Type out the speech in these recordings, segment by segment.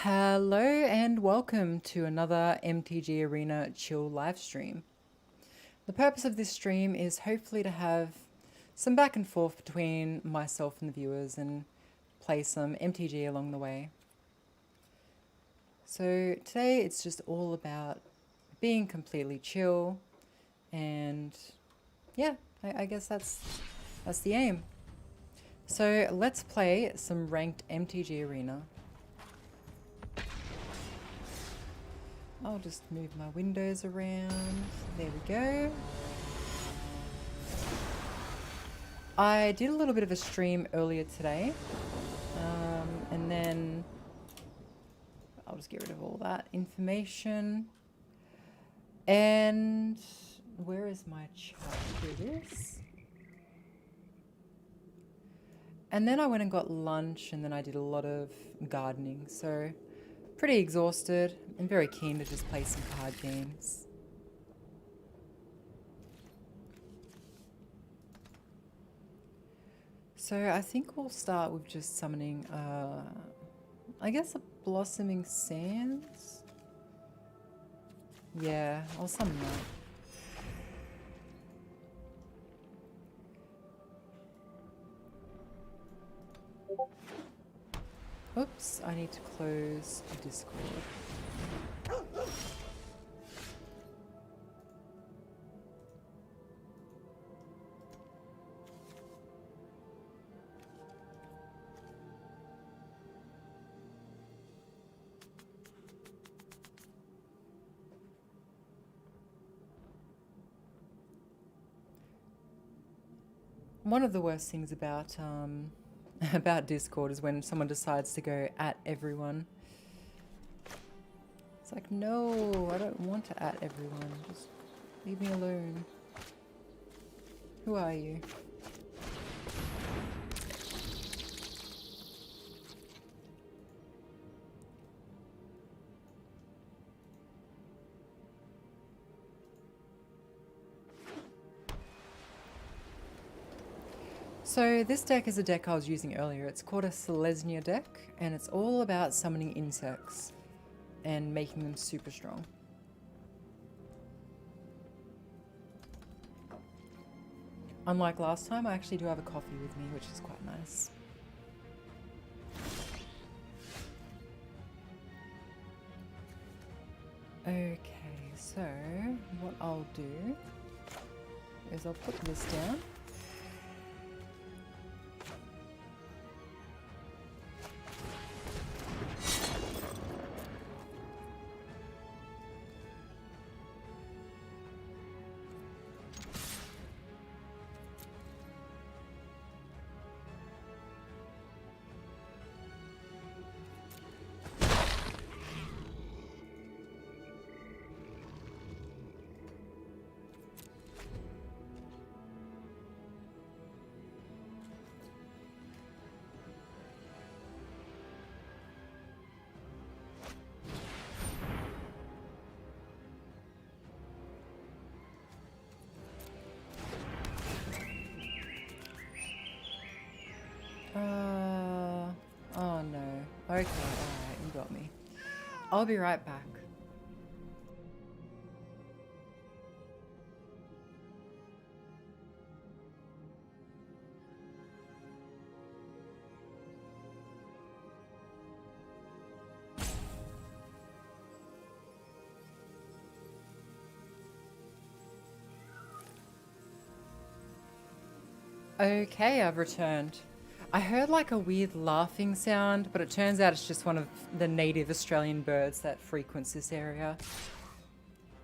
Hello and welcome to another MTG Arena Chill live stream. The purpose of this stream is hopefully to have some back and forth between myself and the viewers and play some MTG along the way. So today it's just all about being completely chill and yeah, I guess that's the aim. So let's play some ranked MTG Arena. I'll just move my windows around. There we go. I did a little bit of a stream earlier today. And then I'll just get rid of all that information. And where is my chart? Here it is. And then I went and got lunch and then I did a lot of gardening. So pretty exhausted and very keen to just play some card games. So I think we'll start with just summoning, I guess a Blossoming Sands? Yeah, I'll summon that. Oops, I need to close Discord. One of the worst things about about Discord is when someone decides to go at everyone. It's like, no, I don't want to at everyone. Just leave me alone. Who are you? So this deck is a deck I was using earlier. It's called a Selesnya deck, and it's all about summoning insects and making them super strong. Unlike last time, I actually do have a coffee with me, which is quite nice. Okay, so what I'll do is I'll put this down. Oh no. Okay, alright, you got me. I'll be right back. Okay, I've returned. I heard like a weird laughing sound, but it turns out it's just one of the native Australian birds that frequents this area.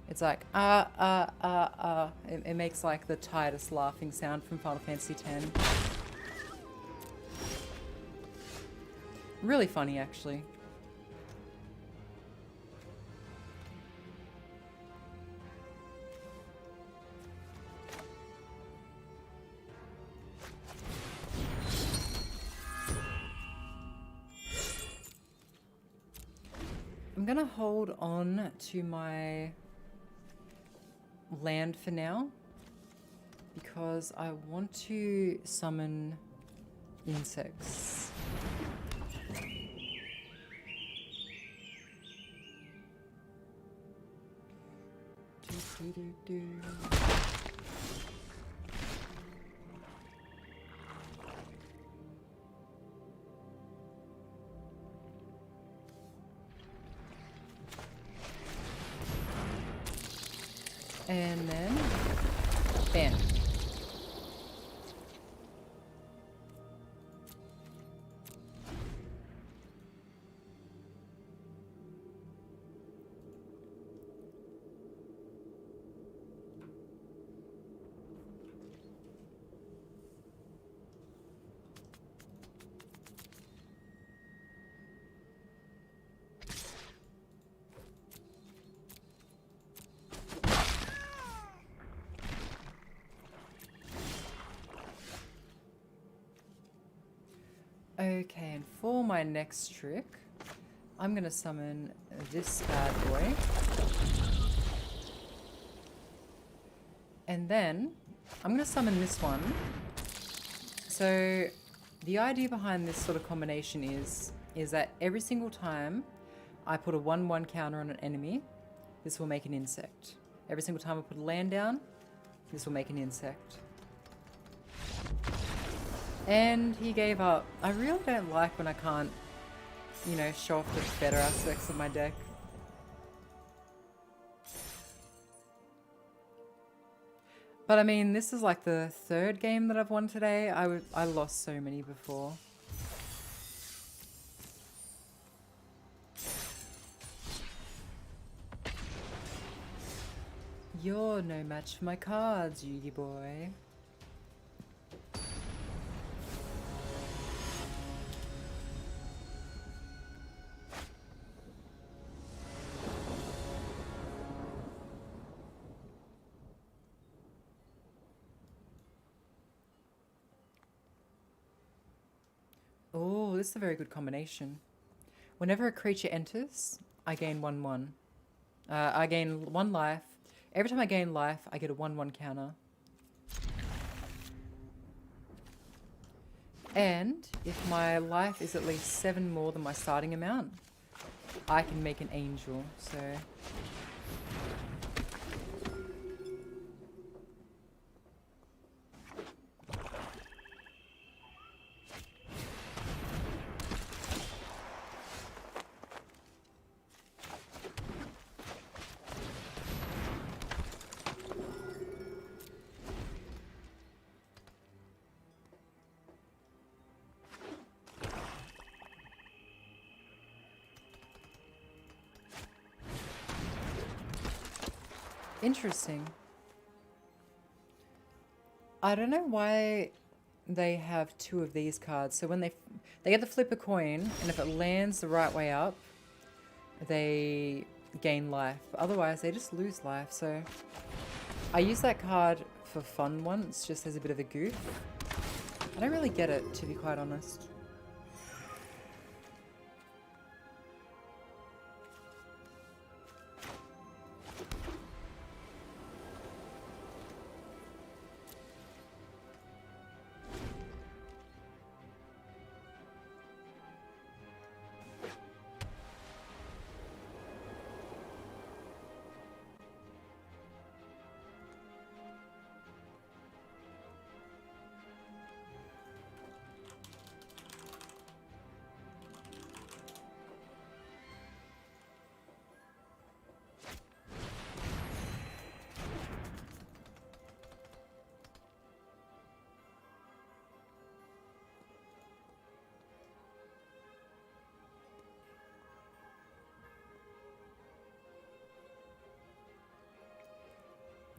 It's like, It makes like the tightest laughing sound from Final Fantasy X. Really funny, actually. I'm gonna hold on to my land for now because I want to summon insects. Do-do-do. And then, bam. Okay, and for my next trick, I'm gonna summon this bad boy. And then, I'm gonna summon this one. So, the idea behind this sort of combination is that every single time I put a 1/1 counter on an enemy, this will make an insect. Every single time I put a land down, this will make an insect. And he gave up. I really don't like when I can't, you know, show off the better aspects of my deck. But I mean, this is like the third game that I've won today. I lost so many before. You're no match for my cards, Yugi boy. Oh, this is a very good combination. Whenever a creature enters, I gain 1/1. I gain 1 life. Every time I gain life, I get a 1/1 counter. And if my life is at least 7 more than my starting amount, I can make an angel, so... Interesting. I don't know why they have 2 of these cards. So when they get to flip a coin, and if it lands the right way up, they gain life. Otherwise, they just lose life. So I used that card for fun once, just as a bit of a goof. I don't really get it, to be quite honest.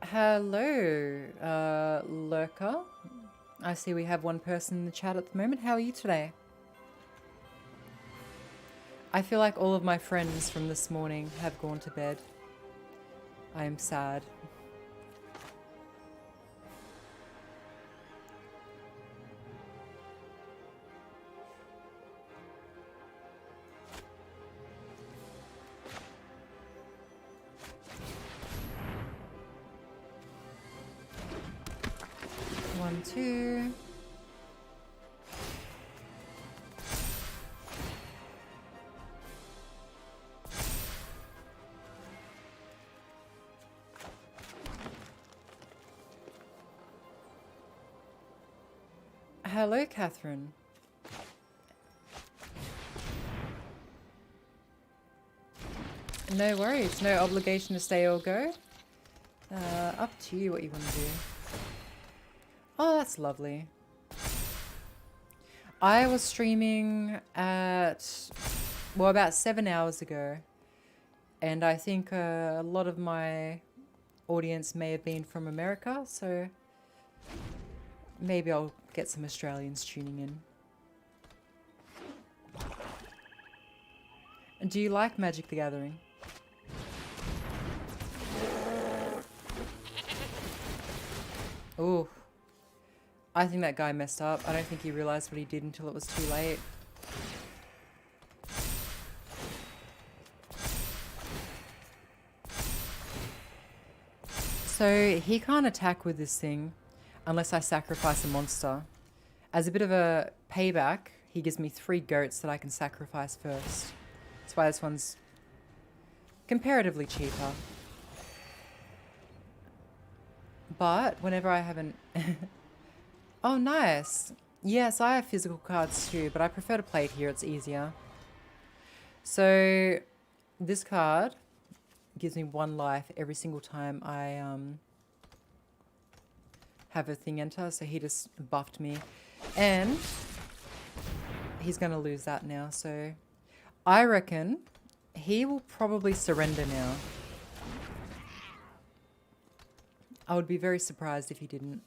Hello, Lurker. I see we have one person in the chat at the moment. How are you today? I feel like all of my friends from this morning have gone to bed. I am sad. One, two. Hello, Catherine. No worries. No obligation to stay or go. Up to you what you want to do. Oh, that's lovely. I was streaming at, well, about 7 hours ago. And I think a lot of my audience may have been from America, so maybe I'll get some Australians tuning in. And do you like Magic the Gathering? Ooh. I think that guy messed up. I don't think he realized what he did until it was too late. So he can't attack with this thing unless I sacrifice a monster. As a bit of a payback, he gives me 3 goats that I can sacrifice first. That's why this one's comparatively cheaper. But whenever I haven't... Oh, nice. Yes, I have physical cards too, but I prefer to play it here. It's easier. So this card gives me 1 life every single time I have a thing enter. So he just buffed me. And he's going to lose that now. So I reckon he will probably surrender now. I would be very surprised if he didn't.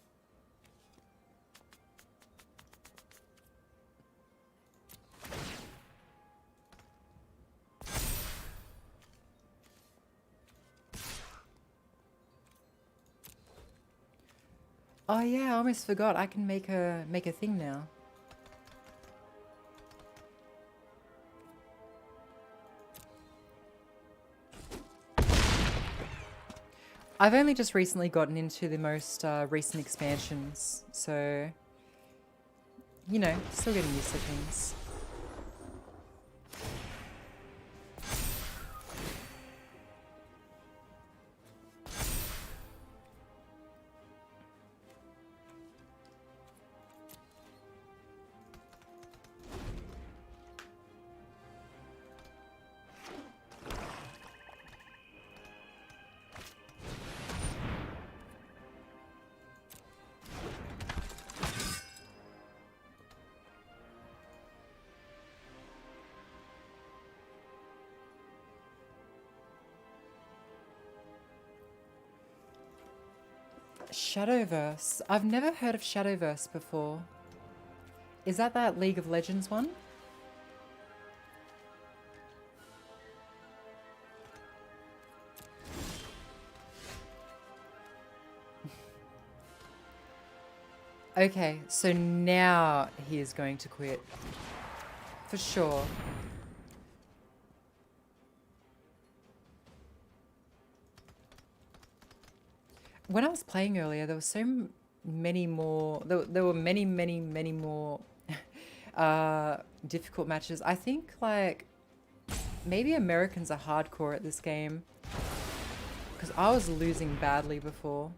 Oh yeah, I almost forgot. I can make a thing now. I've only just recently gotten into the most recent expansions, so you know, still getting used to things. Shadowverse. I've never heard of Shadowverse before. Is that League of Legends one? Okay, so now he is going to quit. For sure. When I was playing earlier, there were so many more... There were many more difficult matches. I think, like, maybe Americans are hardcore at this game. Because I was losing badly before.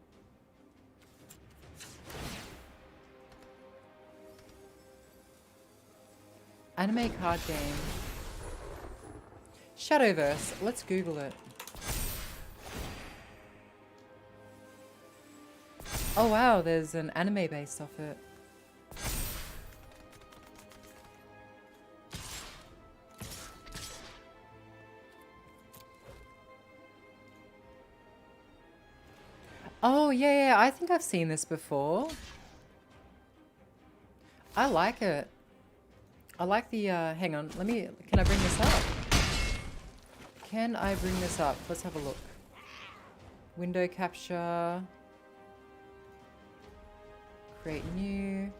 Anime card game. Shadowverse. Let's Google it. Oh wow, there's an anime based off it. Oh yeah, I think I've seen this before. I like it. I like the, hang on, can I bring this up? Can I bring this up? Let's have a look. Window capture. Create new.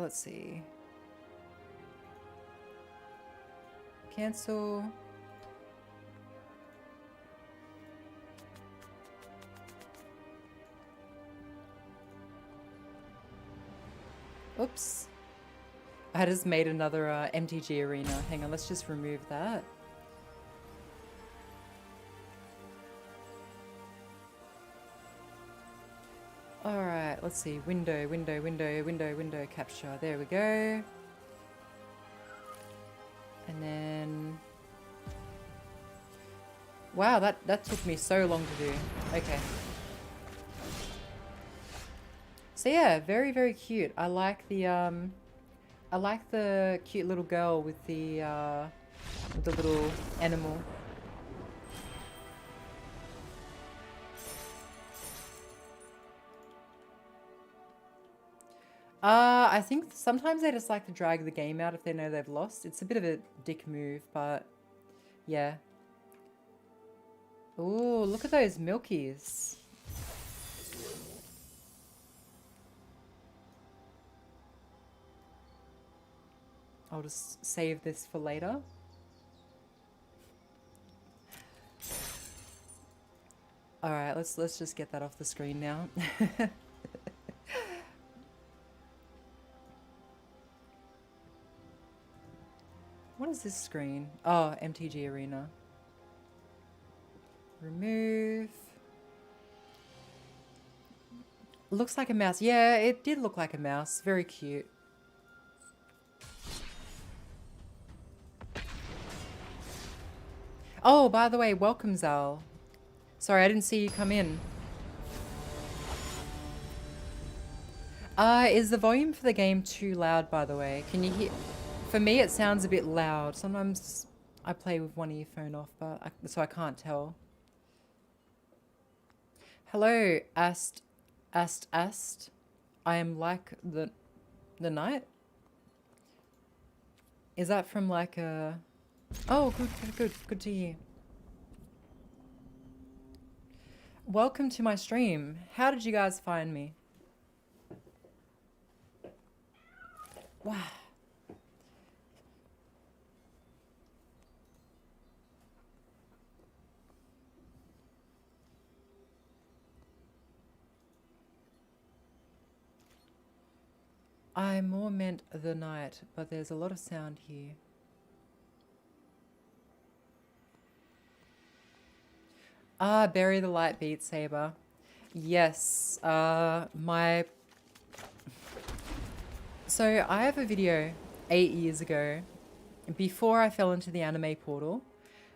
Let's see. Cancel. Oops. I just made another MTG Arena. Hang on, let's just remove that. Alright, let's see. Window, capture. There we go. And then... Wow, that took me so long to do. Okay. So yeah, very, very cute. I like the cute little girl with the little animal. I think sometimes they just like to drag the game out if they know they've lost. It's a bit of a dick move, but yeah. Ooh, look at those milkies. I'll just save this for later. Alright, let's just get that off the screen now. What is this screen? Oh, MTG Arena. Remove. Looks like a mouse. Yeah, it did look like a mouse. Very cute. Oh, by the way, welcome, Zal. Sorry, I didn't see you come in. Is the volume for the game too loud, by the way? Can you hear? For me, it sounds a bit loud. Sometimes I play with one earphone off, but so I can't tell. Hello, Ast. I am like the night. Is that from like a? Oh, good to hear. Welcome to my stream. How did you guys find me? Wow. I more meant the night, but there's a lot of sound here. Bury the Light Beat Saber. Yes, So I have a video 8 years ago, before I fell into the anime portal,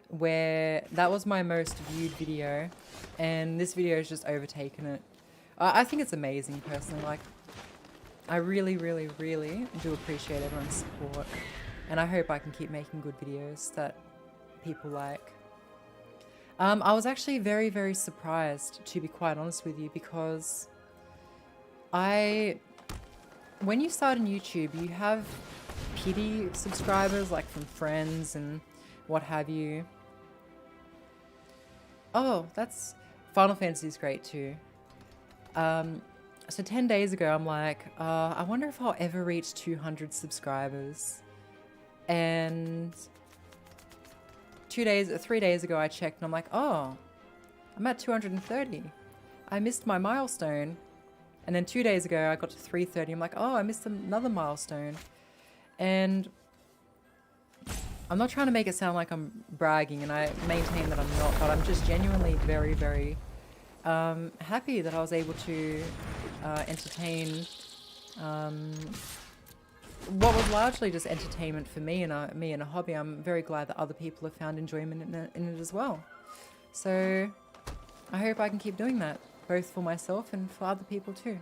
where that was my most viewed video, and this video has just overtaken it. I think it's amazing, personally. Like, I really, really, really do appreciate everyone's support, and I hope I can keep making good videos that people like. I was actually very, very surprised, to be quite honest with you, because when you start on YouTube, you have pity subscribers, like from friends and what have you. Oh, that's... Final Fantasy is great too. So 10 days ago, I'm like, I wonder if I'll ever reach 200 subscribers. And 3 days ago, I checked and I'm like, oh, I'm at 230. I missed my milestone. And then 2 days ago, I got to 330. I'm like, oh, I missed another milestone. And I'm not trying to make it sound like I'm bragging, and I maintain that I'm not, but I'm just genuinely very, very happy that I was able to entertain what was largely just entertainment for me and a hobby. I'm very glad that other people have found enjoyment in it as well. So I hope I can keep doing that, both for myself and for other people too.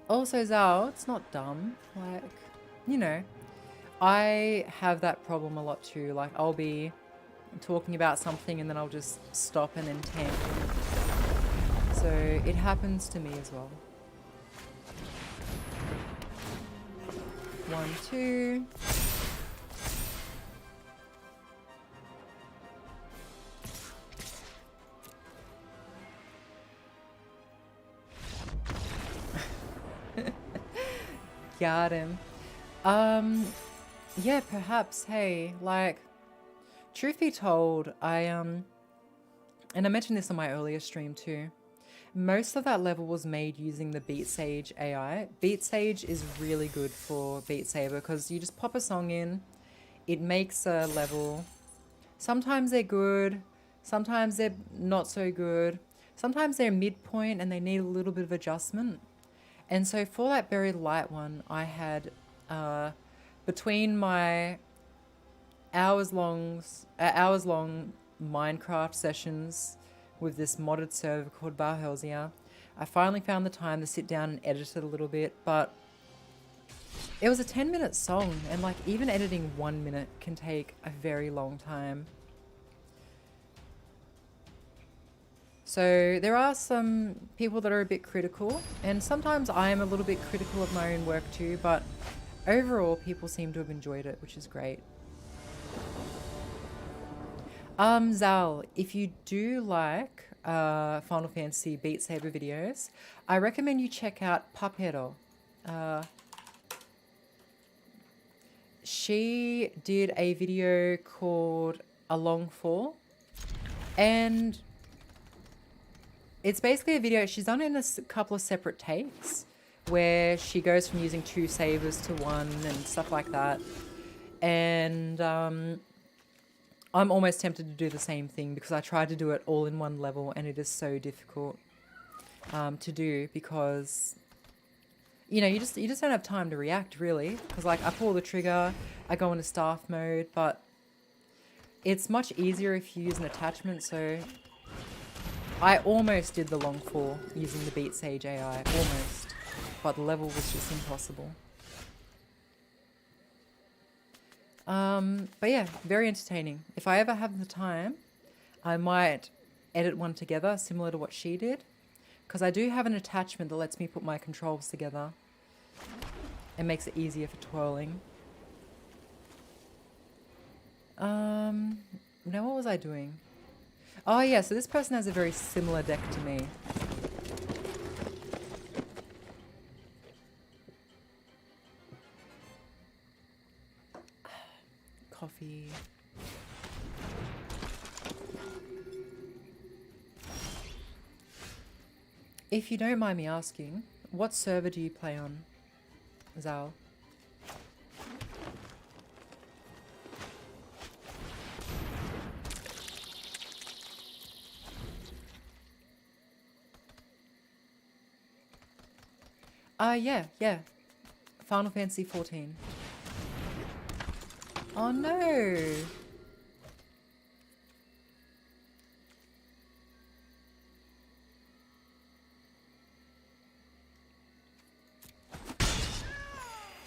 Also, Zao, it's not dumb. Like, you know, I have that problem a lot too. Like, I'll be talking about something and then I'll just stop and then tank. So it happens to me as well. 1, 2. Got him. Yeah, perhaps. Hey, like, truth be told, I and I mentioned this on my earlier stream too, most of that level was made using the Beat Sage AI. Beat Sage is really good for Beat Saber because you just pop a song in, it makes a level. Sometimes they're good, sometimes they're not so good, sometimes they're midpoint and they need a little bit of adjustment. And so for that very light one, I had between my hours long Minecraft sessions with this modded server called Barhelsia, I finally found the time to sit down and edit it a little bit, but it was a 10-minute song, and like even editing 1 minute can take a very long time. So there are some people that are a bit critical, and sometimes I am a little bit critical of my own work too, but overall people seem to have enjoyed it, which is great. Zal, if you do like Final Fantasy Beat Saber videos, I recommend you check out Papero. She did a video called A Long Fall, and it's basically a video, she's done it in a couple of separate takes, where she goes from using 2 sabers to 1 and stuff like that. And I'm almost tempted to do the same thing because I tried to do it all in one level and it is so difficult to do because, you know, you just don't have time to react really. Because like I pull the trigger, I go into staff mode, but it's much easier if you use an attachment. So I almost did the long fall using the Beat Sage AI, almost, but the level was just impossible. But yeah, very entertaining. If I ever have the time, I might edit one together similar to what she did, because I do have an attachment that lets me put my controls together and makes it easier for twirling. Now what was I doing? Oh yeah, so this person has a very similar deck to me. Coffee. If you don't mind me asking, what server do you play on, Zal? Yeah. Final Fantasy 14. Oh no!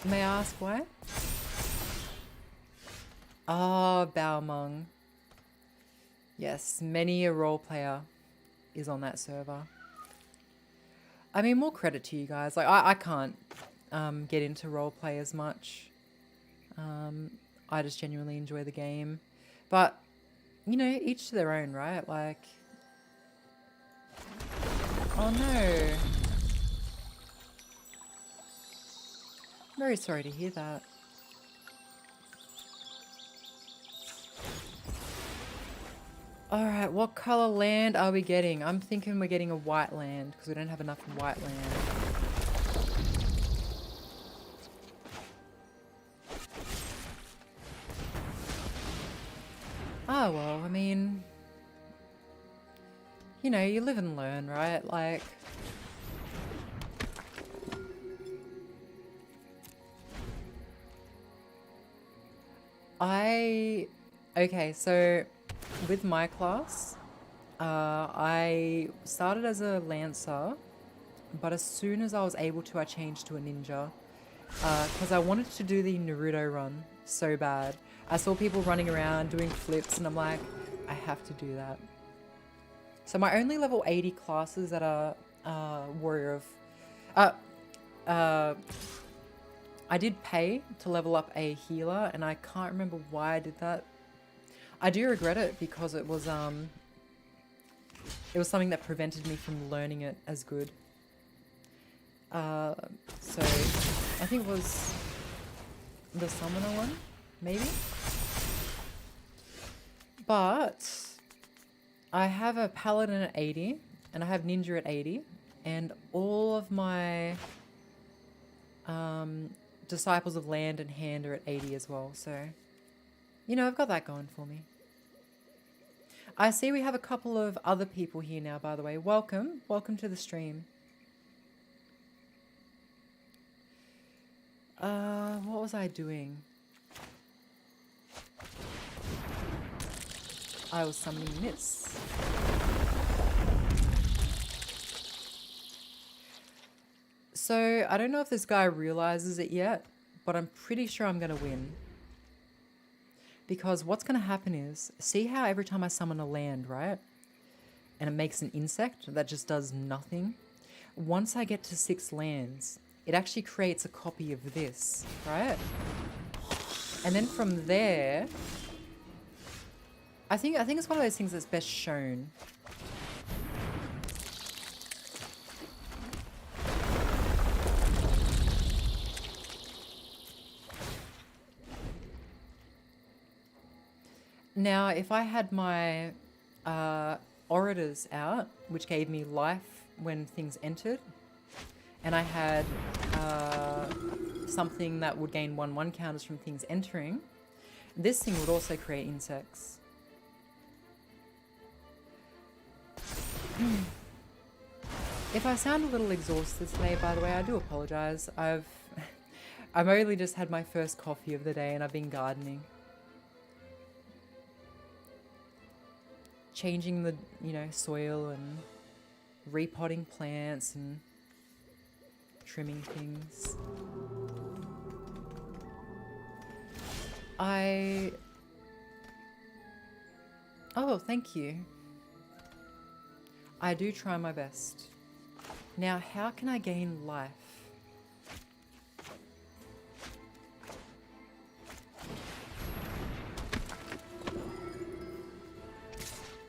May I ask why? Ah, Baomeng. Yes, many a role player is on that server. I mean, more credit to you guys. Like, I can't get into roleplay as much. I just genuinely enjoy the game. But, you know, each to their own, right? Like... Oh no. I'm very sorry to hear that. Alright, what color land are we getting? I'm thinking we're getting a white land, because we don't have enough white land. Oh well, I mean... You know, you live and learn, right? Like... Okay, so with my class, I started as a Lancer, but as soon as I was able to, I changed to a Ninja. Because I wanted to do the Naruto run so bad. I saw people running around doing flips and I'm like, I have to do that. So my only level 80 classes that are Warrior of... I did pay to level up a healer, and I can't remember why I did that. I do regret it because it was something that prevented me from learning it as good. So I think it was the summoner one, maybe. But I have a paladin at 80, and I have ninja at 80, and all of my disciples of land and hand are at 80 as well. So, you know, I've got that going for me. I see we have a couple of other people here now, by the way. Welcome. Welcome to the stream. What was I doing? I was summoning this. So, I don't know if this guy realizes it yet, but I'm pretty sure I'm going to win. Because what's going to happen is, see how every time I summon a land, right? And it makes an insect that just does nothing? Once I get to 6 lands, it actually creates a copy of this, right? And then from there, I think it's one of those things that's best shown. Now, if I had my orators out, which gave me life when things entered, and I had something that would gain 1/1 counters from things entering, this thing would also create insects. If I sound a little exhausted today, by the way, I do apologize. I've only just had my first coffee of the day and I've been gardening. Changing the, you know, soil and repotting plants and trimming things. Oh, thank you. I do try my best. Now, how can I gain life?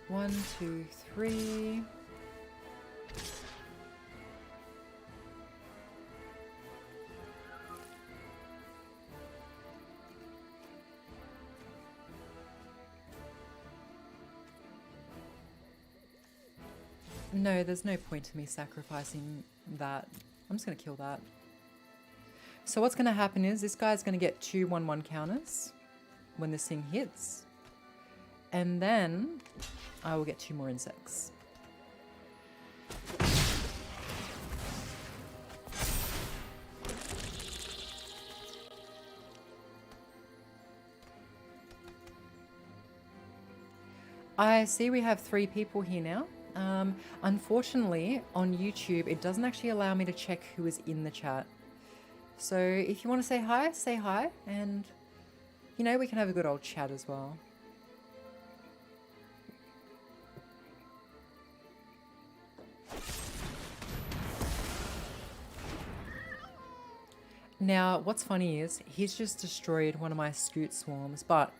One, two, three. No, there's no point to me sacrificing that. I'm just going to kill that. So what's going to happen is this guy's going to get 2 1/1 counters when this thing hits. And then I will get 2 more insects. I see we have 3 people here now. Unfortunately, on YouTube, it doesn't actually allow me to check who is in the chat. So if you want to say hi, and, you know, we can have a good old chat as well. Now, what's funny is he's just destroyed one of my scoot swarms, but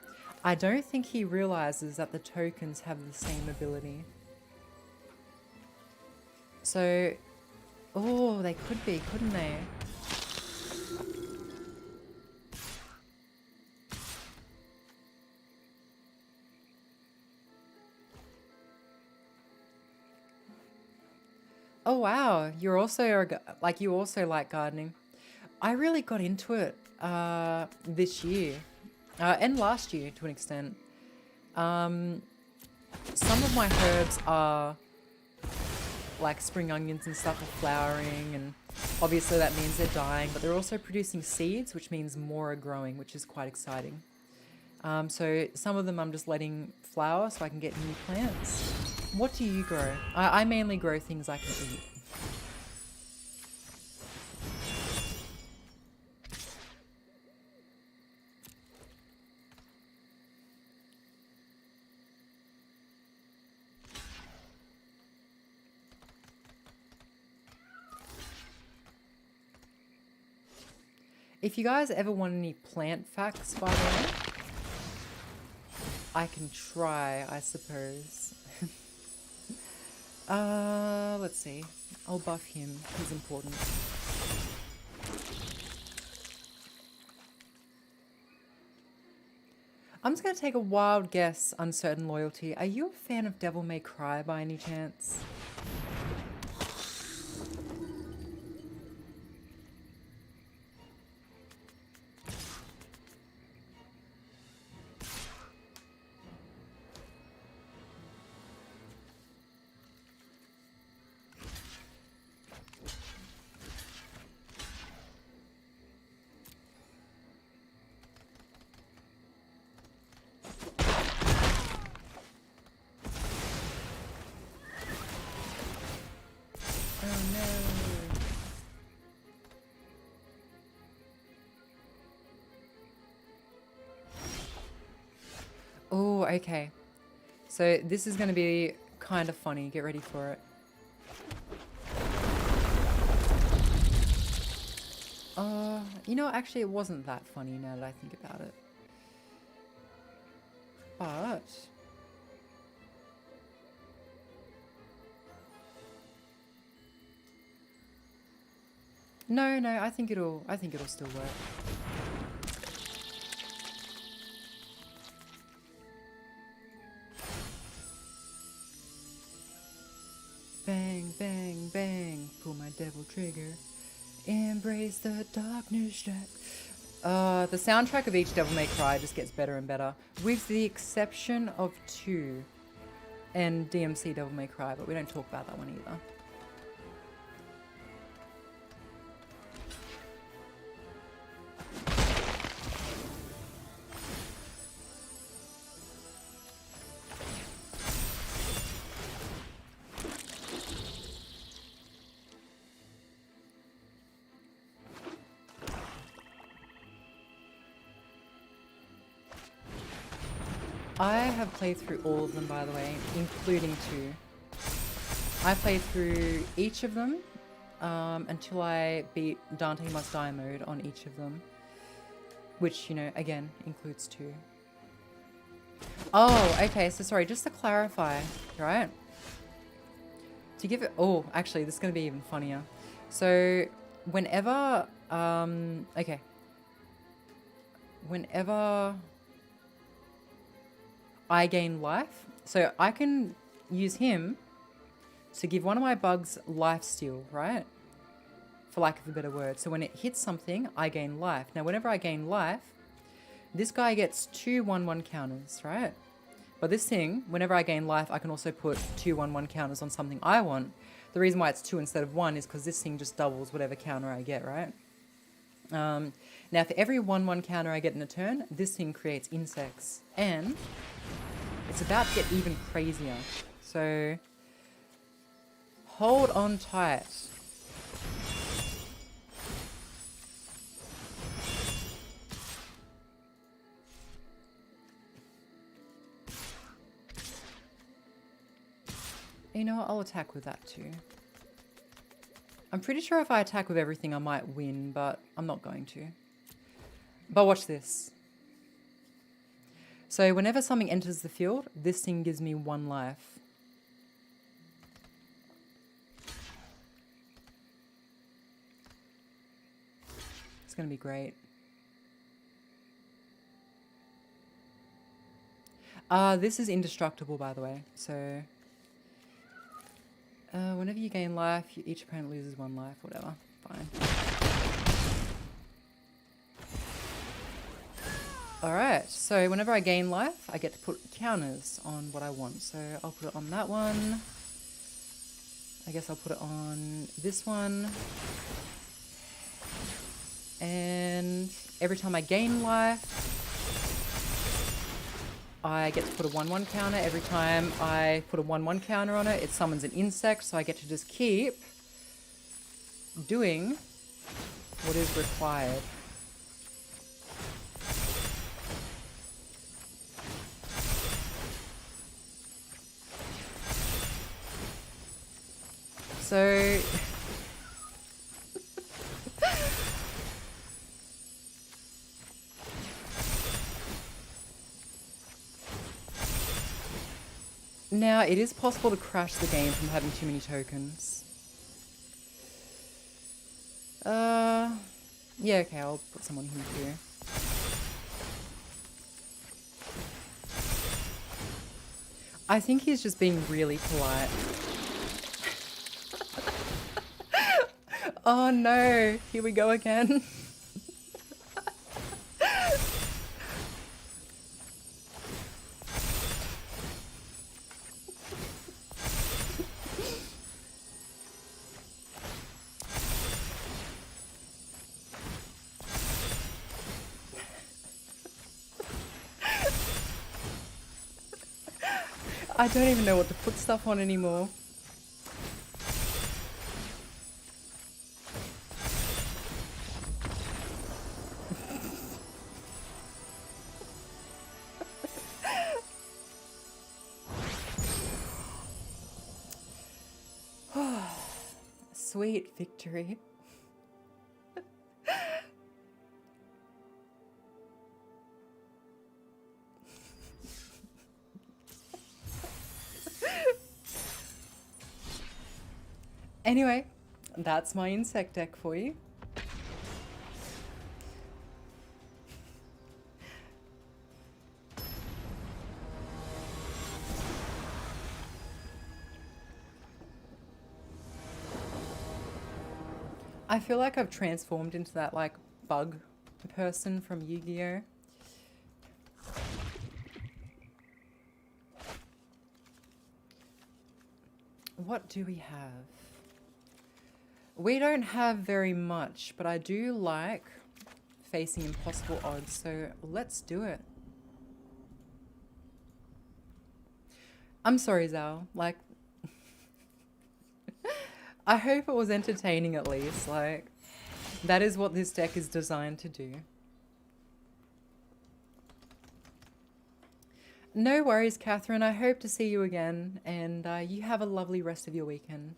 I don't think he realizes that the tokens have the same ability. So, oh, they could be, couldn't they? Oh wow, you're also you also like gardening. I really got into it this year and last year to an extent. Some of my herbs are like spring onions and stuff are flowering, and obviously that means they're dying, but they're also producing seeds, which means more are growing, which is quite exciting. So some of them I'm just letting flower so I can get new plants. What do you grow? I mainly grow things I can eat. If you guys ever want any plant facts, by the way, I can try, I suppose. Let's see. I'll buff him. He's important. I'm just going to take a wild guess, Uncertain Loyalty. Are you a fan of Devil May Cry by any chance? Oh, okay. So this is going to be kind of funny. Get ready for it. You know, actually it wasn't that funny now that I think about it. But... No, I think it'll still work. Bang, bang, bang, pull my devil trigger. Embrace the darkness track. The soundtrack of each Devil May Cry just gets better and better, with the exception of 2 and DMC Devil May Cry, but we don't talk about that one either. I have played through all of them, by the way, including 2. I played through each of them until I beat Dante Must Die mode on each of them, which, you know, again, includes 2. Oh, okay, so sorry, just to clarify, right? To give it... Oh, actually, this is going to be even funnier. So, whenever... okay. Whenever... I gain life, so I can use him to give one of my bugs life steal, right? For lack of a better word. So when it hits something, I gain life. Now, whenever I gain life, this guy gets 2 1/1 counters, right? But this thing, whenever I gain life, I can also put 2 1/1 counters on something I want. The reason why it's 2 instead of 1 is because this thing just doubles whatever counter I get, right? Now, for every 1/1 counter I get in a turn, this thing creates insects. And it's about to get even crazier. So, hold on tight. You know what? I'll attack with that too. I'm pretty sure if I attack with everything I might win, but I'm not going to. But watch this. So whenever something enters the field, this thing gives me 1 life. It's going to be great. This is indestructible, by the way. So whenever you gain life, each opponent loses 1 life, whatever. Fine. Alright, so whenever I gain life, I get to put counters on what I want. So I'll put it on that one. I guess I'll put it on this one. And every time I gain life, I get to put a 1/1 counter. Every time I put a 1/1 counter on it, it summons an insect, so I get to just keep doing what is required. So now it is possible to crash the game from having too many tokens. Yeah, okay, I'll put someone here too. I think he's just being really polite. Oh no, here we go again. I don't even know what to put stuff on anymore. Sweet victory. Anyway, that's my insect deck for you. I feel like I've transformed into that like bug person from Yu-Gi-Oh! What do we have? We don't have very much, but I do like facing impossible odds, so let's do it. I'm sorry, Zal. Like, I hope it was entertaining at least. Like, that is what this deck is designed to do. No worries, Catherine. I hope to see you again, and you have a lovely rest of your weekend.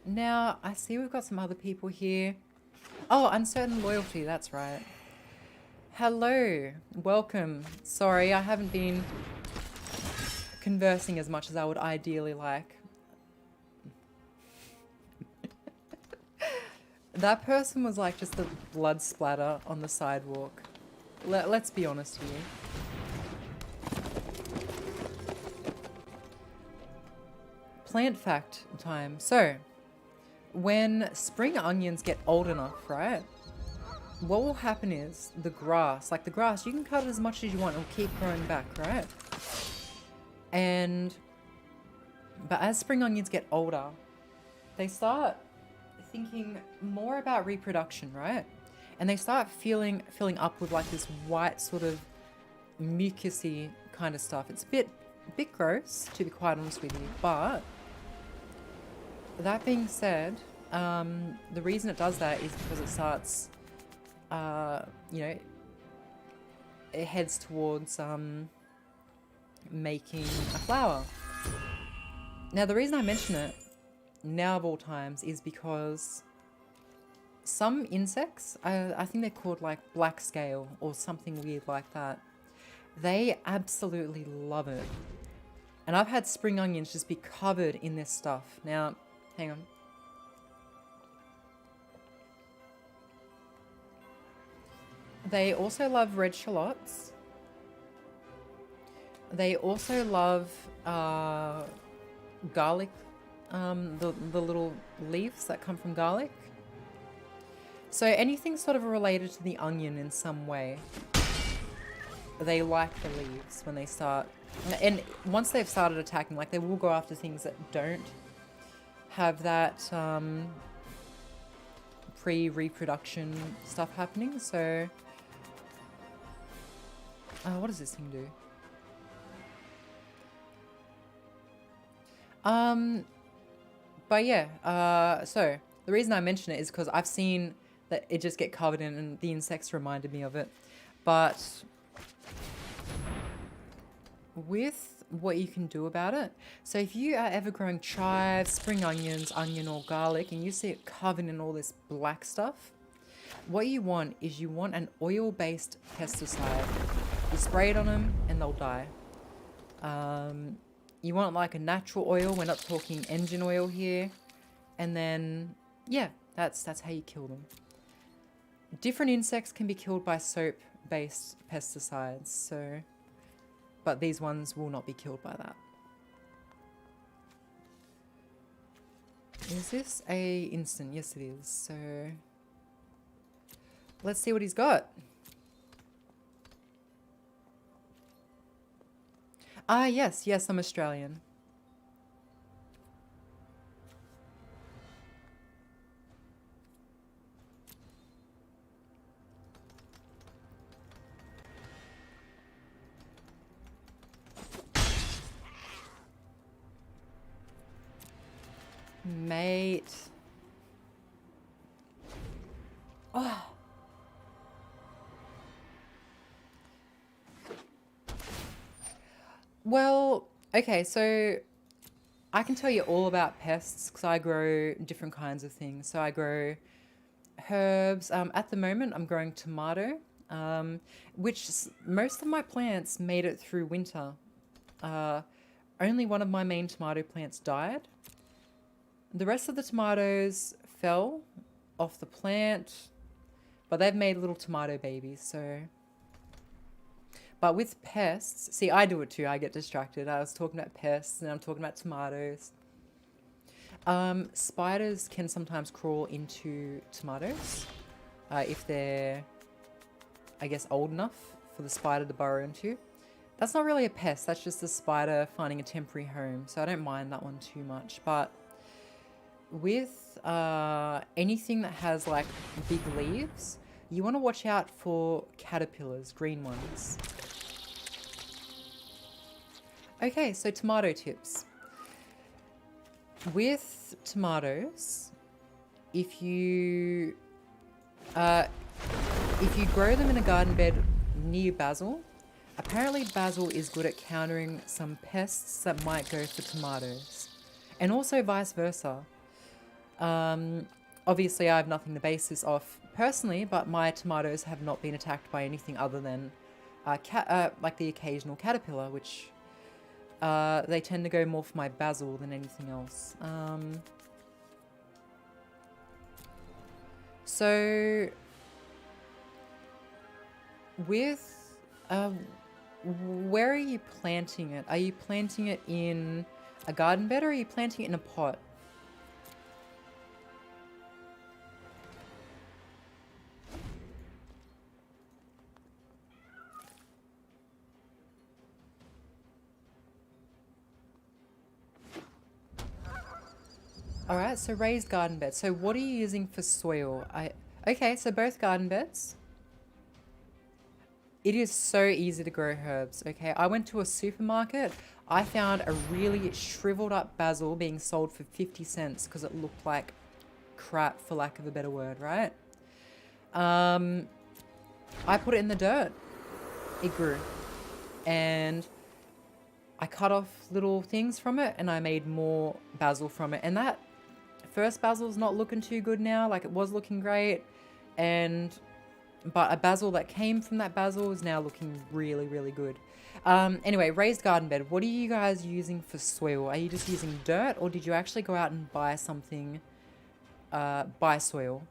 Now, I see we've got some other people here. Oh, Uncertain Loyalty, that's right. Hello, welcome. Sorry, I haven't been conversing as much as I would ideally like. That person was like just a blood splatter on the sidewalk. Let's be honest here. Plant fact time. So, when spring onions get old enough, right? What will happen is the grass, you can cut it as much as you want, it'll keep growing back, right? But as spring onions get older, they start thinking more about reproduction, right? And they start filling up with like this white sort of mucusy kind of stuff. It's a bit gross, to be quite honest with you, but that being said, the reason it does that is because it starts, you know, it heads towards making a flower. Now, the reason I mention it now of all times is because some insects, I think they're called like black scale or something weird like that, they absolutely love it. And I've had spring onions just be covered in this stuff. Now, hang on. They also love red shallots. They also love garlic, the little leaves that come from garlic. So anything sort of related to the onion in some way, they like the leaves when they start. And once they've started attacking, like they will go after things that don't have that pre-reproduction stuff happening. So what does this thing do? But yeah, so the reason I mention it is because I've seen that it just get covered in, and the insects reminded me of it. But with what you can do about it, so if you are ever growing chives, spring onions, onion or garlic, and you see it covered in all this black stuff, what you want is you want an oil-based pesticide. You spray it on them and they'll die. You want like a natural oil. We're not talking engine oil here. And then, yeah, that's how you kill them. different insects can be killed by soap-based pesticides, so, but these ones will not be killed by that. Is this a instant? Yes, it is. So let's see what he's got. Ah, yes, I'm Australian. Mate. Oh. Well, okay, so I can tell you all about pests because I grow different kinds of things. So I grow herbs. At the moment, I'm growing tomato, which most of my plants made it through winter. Only one of my main tomato plants died. The rest of the tomatoes fell off the plant, but they've made little tomato babies, so. But with pests, see, I do it too. I get distracted. I was talking about pests and I'm talking about tomatoes. Spiders can sometimes crawl into tomatoes if they're, I guess, old enough for the spider to burrow into. That's not really a pest. That's just a spider finding a temporary home. So I don't mind that one too much. But with anything that has like big leaves, you want to watch out for caterpillars, green ones. Okay, so tomato tips. With tomatoes, if you grow them in a garden bed near basil, apparently basil is good at countering some pests that might go for tomatoes, and also vice versa. Obviously, I have nothing to base this off personally, but my tomatoes have not been attacked by anything other than like the occasional caterpillar, which they tend to go more for my basil than anything else. So with where are you planting it? Are you planting it in a garden bed or are you planting it in a pot? Alright, so raised garden beds. So what are you using for soil? Okay, so both garden beds. It is so easy to grow herbs, okay? I went to a supermarket. I found a really shriveled up basil being sold for 50 cents because it looked like crap, for lack of a better word, right? I put it in the dirt. It grew. And I cut off little things from it and I made more basil from it. And that first basil's not looking too good now. Like, it was looking great. But a basil that came from that basil is now looking really, really good. Anyway, raised garden bed. What are you guys using for soil? Are you just using dirt or did you actually go out and buy something, buy soil?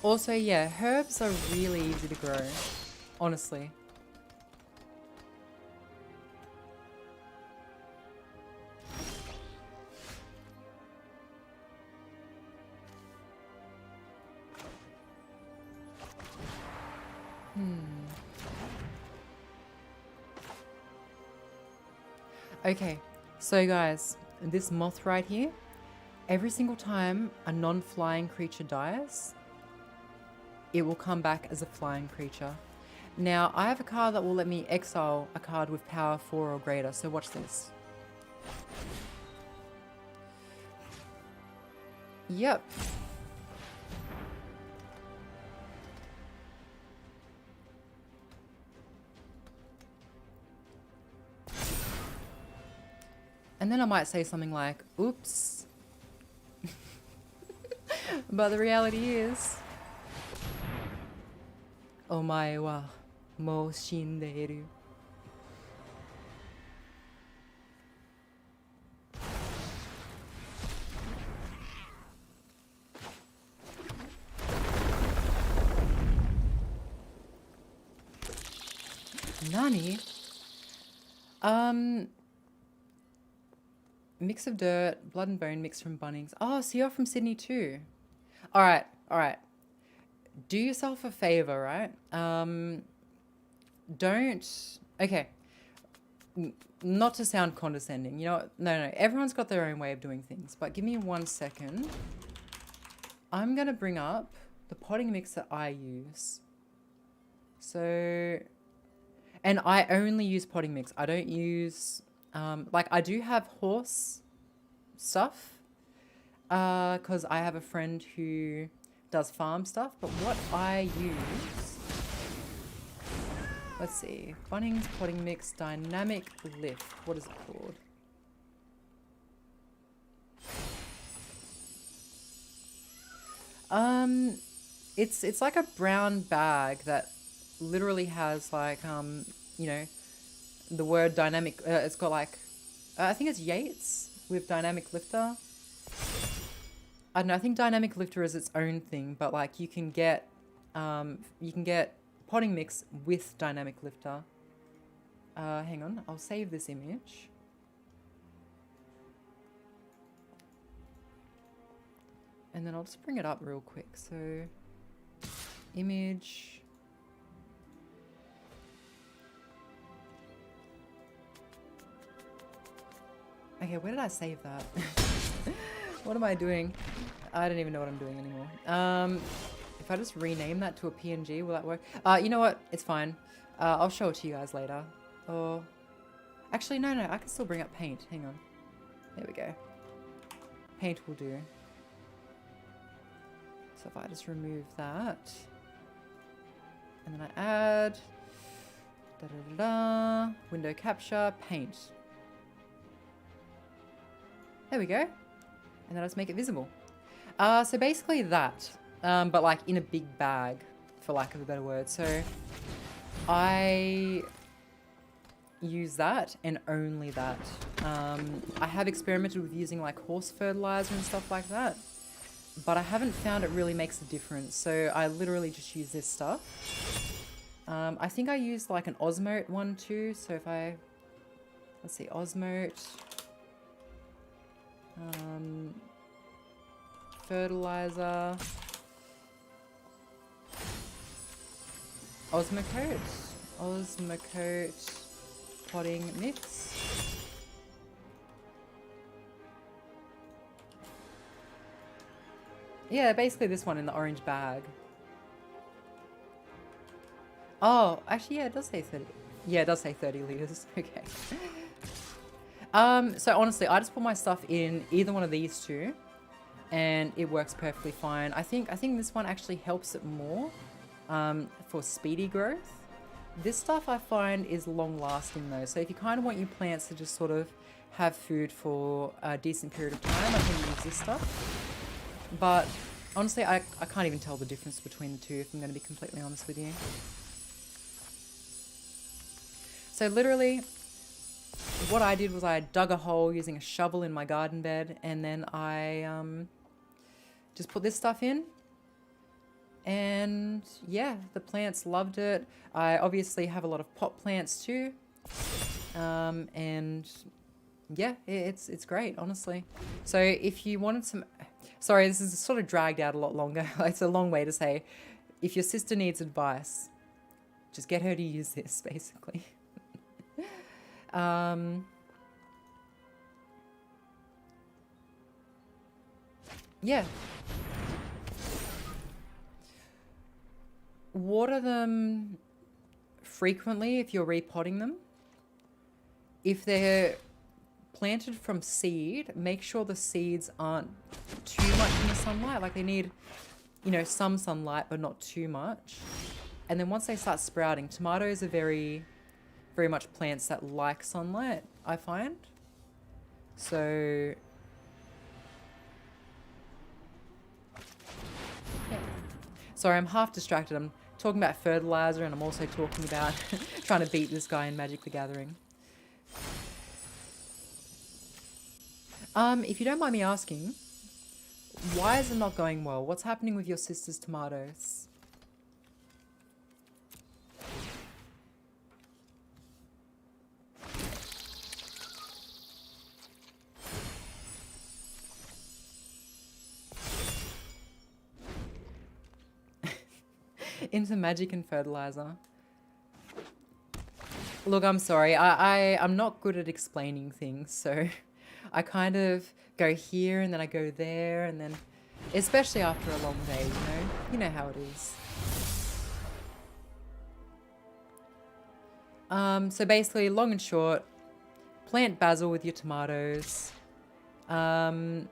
Also, yeah, herbs are really easy to grow, honestly. Okay, so guys, this moth right here, every single time a non-flying creature dies, it will come back as a flying creature. Now, I have a card that will let me exile a card with power 4 or greater, so watch this. Yep. And then I might say something like, oops. But the reality is, omae wa mou shindeiru. Nani? Mix of dirt, blood and bone mixed from Bunnings. Oh, so you're from Sydney too. All right. Do yourself a favor, right? Okay. Not to sound condescending, you know what? No. Everyone's got their own way of doing things, but give me 1 second. I'm going to bring up the potting mix that I use. So, and I only use potting mix. I don't use, like I do have horse stuff, because I have a friend who does farm stuff, but what I use, let's see, Bunnings potting mix dynamic lift. What is it called? It's like a brown bag that literally has like, you know, the word dynamic, it's got like, I think it's Yates with dynamic lifter. I don't know, I think dynamic lifter is its own thing, but like you can get potting mix with dynamic lifter. Hang on, I'll save this image. And then I'll just bring it up real quick. So, image. Okay, where did I save that? What am I doing? I don't even know what I'm doing anymore. If I just rename that to a PNG, will that work? You know what? It's fine. I'll show it to you guys later. Or, actually, no, I can still bring up paint. Hang on. There we go. Paint will do. So if I just remove that, and then I add, window capture, paint. There we go. And then I just make it visible. So basically that, but like in a big bag, for lack of a better word. So I use that and only that. I have experimented with using like horse fertilizer and stuff like that, but I haven't found it really makes a difference. So I literally just use this stuff. I think I used like an Osmote one too. So if I, let's see, Osmote, fertilizer, Osmocote, potting mix. Yeah, basically this one in the orange bag. Oh, actually, yeah, it does say 30. Yeah, it does say 30 liters. Okay. So honestly, I just put my stuff in either one of these two, and it works perfectly fine. I think this one actually helps it more for speedy growth. This stuff I find is long lasting though. So if you kind of want your plants to just sort of have food for a decent period of time, I can use this stuff. But honestly, I can't even tell the difference between the two, if I'm going to be completely honest with you. So literally, what I did was I dug a hole using a shovel in my garden bed, and then I just put this stuff in. And yeah, the plants loved it. I obviously have a lot of pot plants too. And yeah, it's great, honestly. So if you wanted some... Sorry, this is sort of dragged out a lot longer. It's a long way to say, if your sister needs advice, just get her to use this, basically. Yeah. Water them frequently if you're repotting them. If they're planted from seed, make sure the seeds aren't too much in the sunlight. Like they need, you know, some sunlight, but not too much. And then once they start sprouting, tomatoes are very much plants that like sunlight, I find. So yeah. Sorry, I'm half distracted. I'm talking about fertilizer and I'm also talking about trying to beat this guy in Magic the Gathering. If you don't mind me asking, why is it not going well? What's happening with your sister's tomatoes? Into magic and fertilizer. Look, I'm sorry. I'm not good at explaining things, so I kind of go here and then I go there and then, especially after a long day, you know? You know how it is. So basically, long and short, plant basil with your tomatoes. If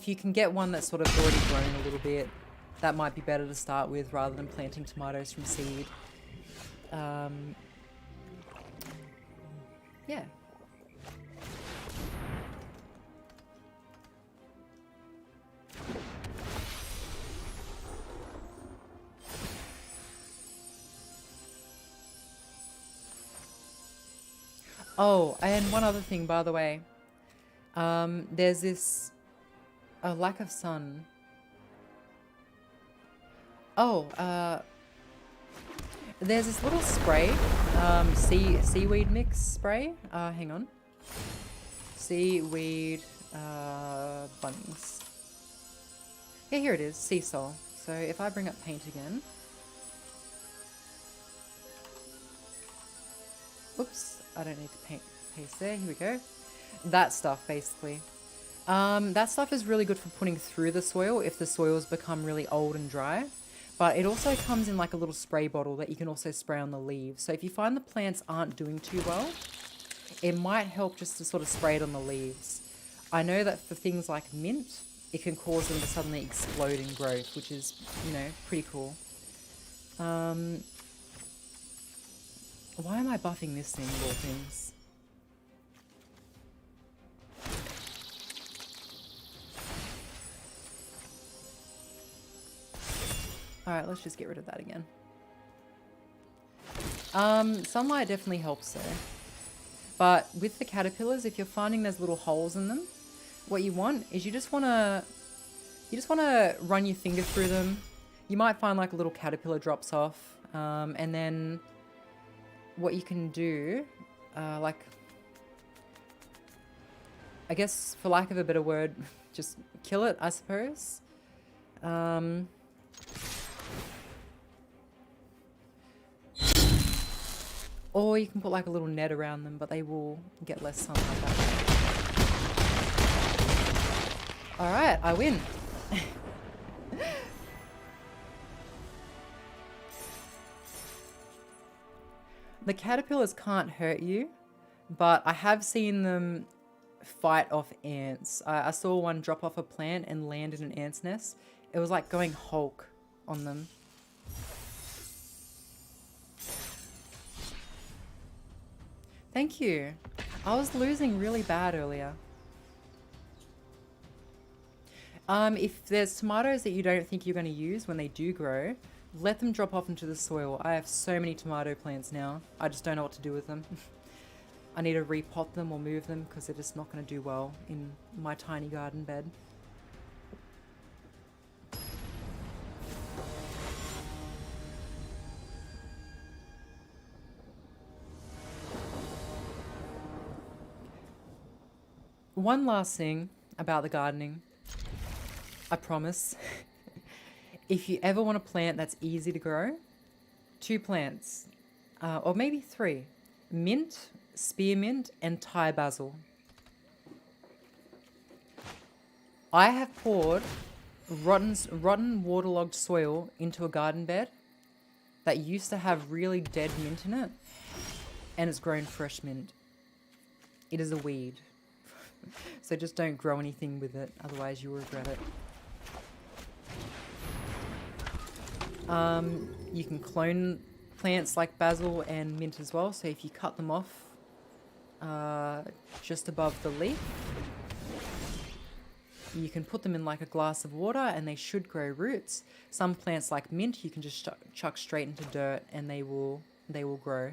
you can get one that's sort of already grown a little bit, that might be better to start with rather than planting tomatoes from seed. Yeah. Oh, and one other thing, by the way. There's this... a lack of sun. Oh, there's this little spray, seaweed mix spray. Hang on. Seaweed, bunnies. Yeah, here it is, sea salt. So if I bring up paint again. Oops, I don't need to paste there. Here we go. That stuff, basically. That stuff is really good for putting through the soil if the soil's become really old and dry. But it also comes in like a little spray bottle that you can also spray on the leaves. So if you find the plants aren't doing too well, it might help just to sort of spray it on the leaves. I know that for things like mint, it can cause them to suddenly explode in growth, which is, you know, pretty cool. Why am I buffing this thing of all things? Alright, let's just get rid of that again. Sunlight definitely helps though. But with the caterpillars, if you're finding there's little holes in them, what you want is you just wanna run your finger through them. You might find like a little caterpillar drops off, and then what you can do, like, I guess for lack of a better word, just kill it, I suppose. Or you can put like a little net around them, but they will get less sunlight that way. Alright, I win. The caterpillars can't hurt you, but I have seen them fight off ants. I saw one drop off a plant and land in an ant's nest. It was like going Hulk on them. Thank you. I was losing really bad earlier. If there's tomatoes that you don't think you're going to use when they do grow, let them drop off into the soil. I have so many tomato plants now. I just don't know what to do with them. I need to repot them or move them because they're just not going to do well in my tiny garden bed. One last thing about the gardening, I promise. If you ever want a plant that's easy to grow, 2 plants, or maybe 3. Mint, spearmint, and Thai basil. I have poured rotten waterlogged soil into a garden bed that used to have really dead mint in it, and it's grown fresh mint. It is a weed. So just don't grow anything with it, otherwise you'll regret it. You can clone plants like basil and mint as well, so if you cut them off just above the leaf. You can put them in like a glass of water and they should grow roots. Some plants like mint you can just chuck straight into dirt and they will grow.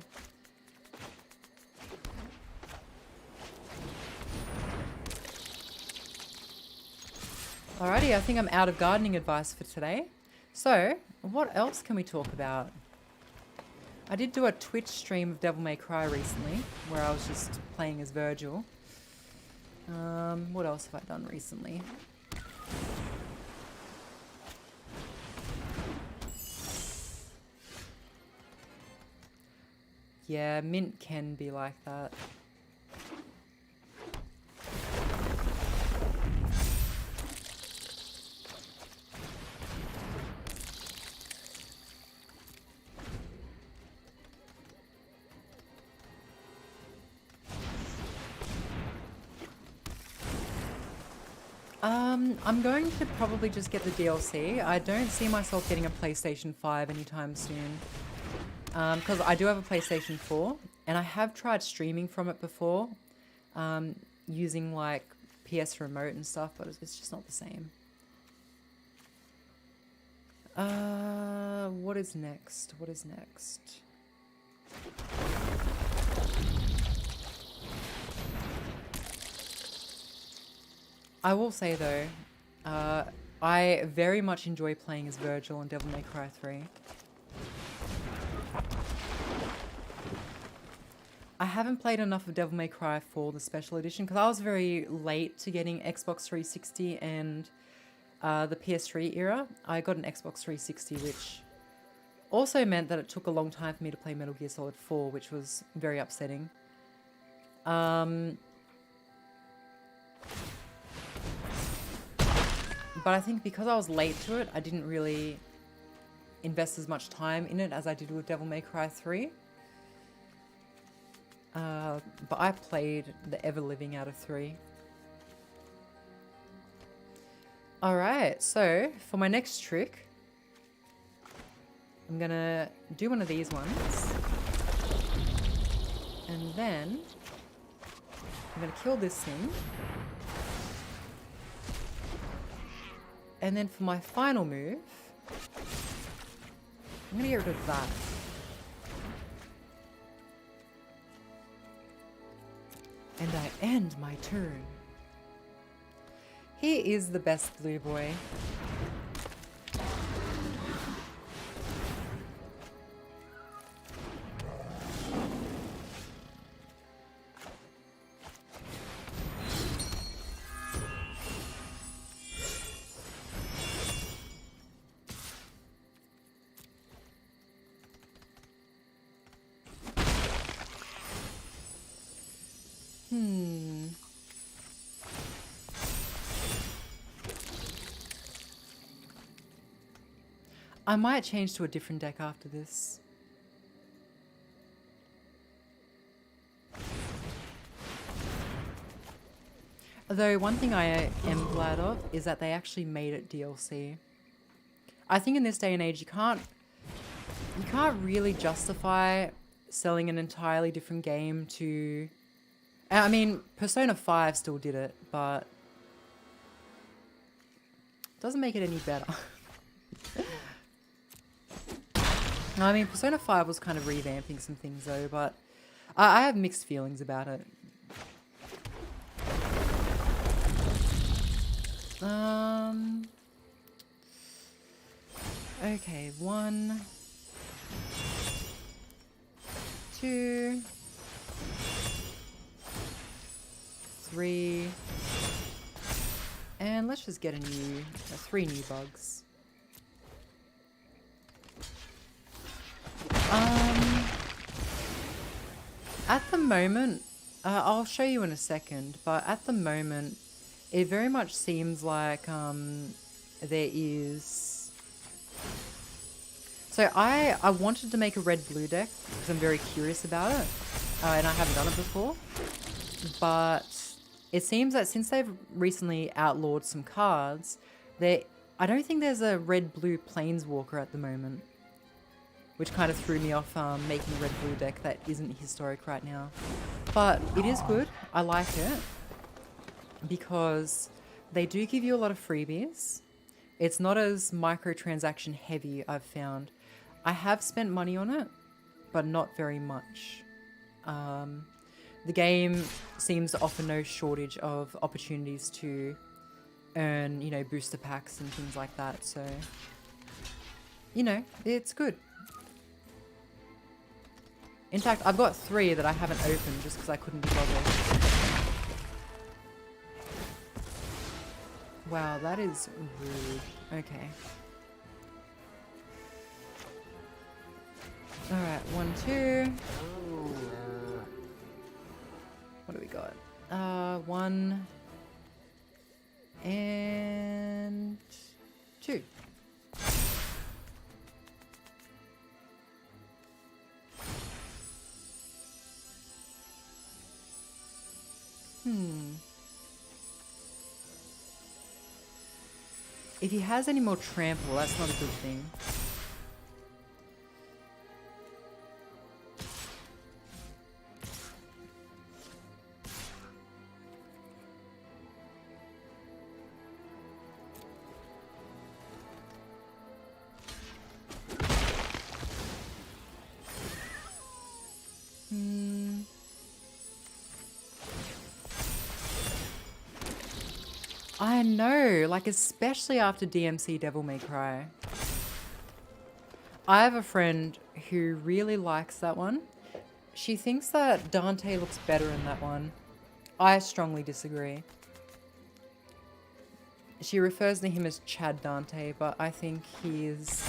Alrighty, I think I'm out of gardening advice for today. So, what else can we talk about? I did do a Twitch stream of Devil May Cry recently, where I was just playing as Virgil. What else have I done recently? Yeah, mint can be like that. I'm going to probably just get the DLC. I don't see myself getting a PlayStation 5 anytime soon. Because I do have a PlayStation 4, and I have tried streaming from it before, using like PS Remote and stuff, but it's just not the same. What is next? What is next? I will say though, I very much enjoy playing as Virgil in Devil May Cry 3. I haven't played enough of Devil May Cry 4, the special edition, because I was very late to getting Xbox 360 and the PS3 era. I got an Xbox 360, which also meant that it took a long time for me to play Metal Gear Solid 4, which was very upsetting. But I think because I was late to it, I didn't really invest as much time in it as I did with Devil May Cry 3. But I played the ever-living out of 3. Alright, so for my next trick, I'm gonna do one of these ones. And then I'm gonna kill this thing. And then for my final move, I'm gonna get rid of that. And I end my turn. He is the best blue boy. I might change to a different deck after this. Although one thing I am glad of is that they actually made it DLC. I think in this day and age you can't really justify selling an entirely different game to... I mean, Persona 5 still did it, but it doesn't make it any better. I mean, Persona 5 was kind of revamping some things though, but I have mixed feelings about it. Okay, 1, 2, 3, and let's just get 3 new bugs. At the moment, I'll show you in a second, but at the moment, it very much seems like there is... So I wanted to make a red-blue deck because I'm very curious about it, and I haven't done it before, but it seems that since they've recently outlawed some cards, I don't think there's a red-blue Planeswalker at the moment. which kind of threw me off making a red-blue deck that isn't historic right now. But it is good. I like it because they do give you a lot of freebies. It's not as microtransaction heavy, I've found. I have spent money on it, but not very much. The game seems to offer no shortage of opportunities to earn, you know, booster packs and things like that. So, you know, it's good. In fact, I've got 3 that I haven't opened just because I couldn't be bothered. Wow, that is rude. Okay. Alright, 1, 2. What do we got? 1 and 2. If he has any more trample, that's not a good thing. I know, like especially after DMC Devil May Cry. I have a friend who really likes that one. She thinks that Dante looks better in that one. I strongly disagree. She refers to him as Chad Dante, but I think he is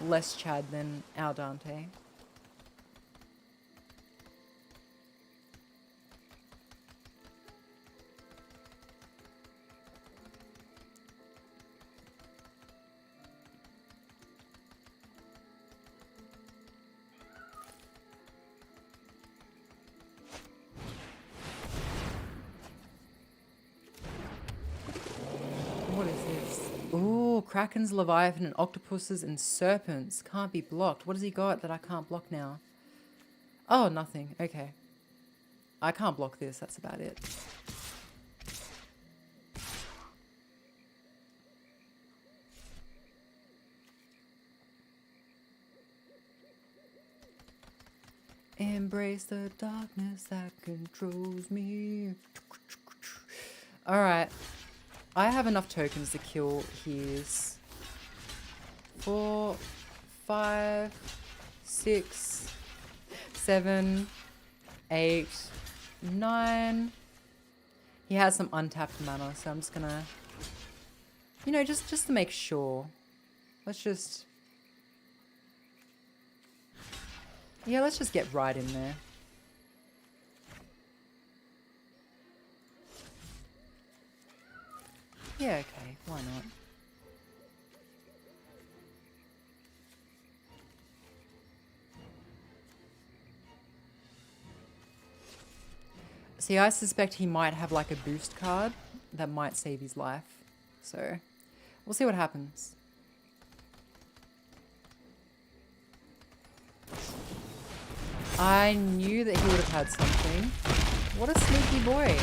less Chad than our Dante. Krakens, Leviathan, and octopuses and serpents can't be blocked. What has he got that I can't block now? Oh, nothing. Okay. I can't block this. That's about it. Embrace the darkness that controls me. Alright. I have enough tokens to kill his 4, 5, 6, 7, 8, 9. He has some untapped mana, so I'm just gonna, you know, just to make sure. Let's just, yeah, let's just get right in there. Yeah, okay, why not? See, I suspect he might have like a boost card that might save his life. So, we'll see what happens. I knew that he would have had something. What a sneaky boy.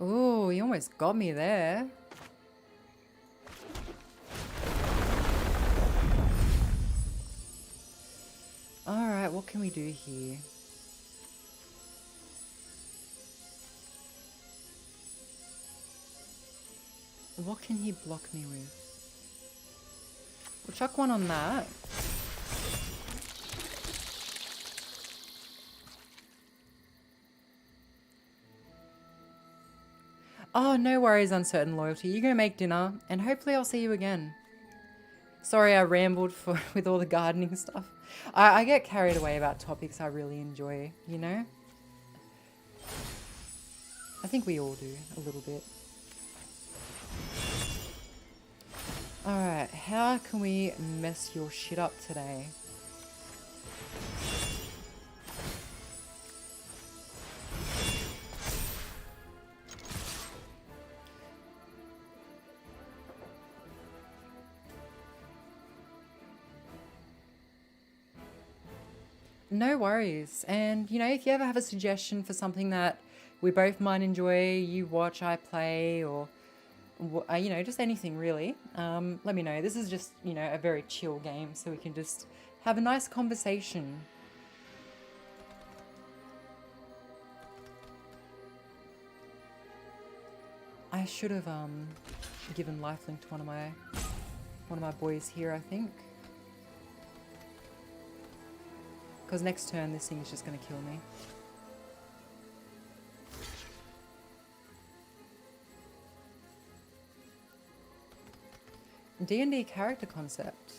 Oh, he almost got me there. Alright, what can we do here? What can he block me with? We'll chuck one on that. Oh, no worries, Uncertain Loyalty. You go make dinner, and hopefully I'll see you again. Sorry I rambled with all the gardening stuff. I get carried away about topics I really enjoy, you know? I think we all do, a little bit. Alright, how can we mess your shit up today? No worries. And, you know, if you ever have a suggestion for something that we both might enjoy, you watch, I play, or, you know, just anything really, let me know. This is just, you know, a very chill game, so we can just have a nice conversation. I should have given lifelink to one of my boys here, I think. Because next turn this thing is just going to kill me. D&D character concept.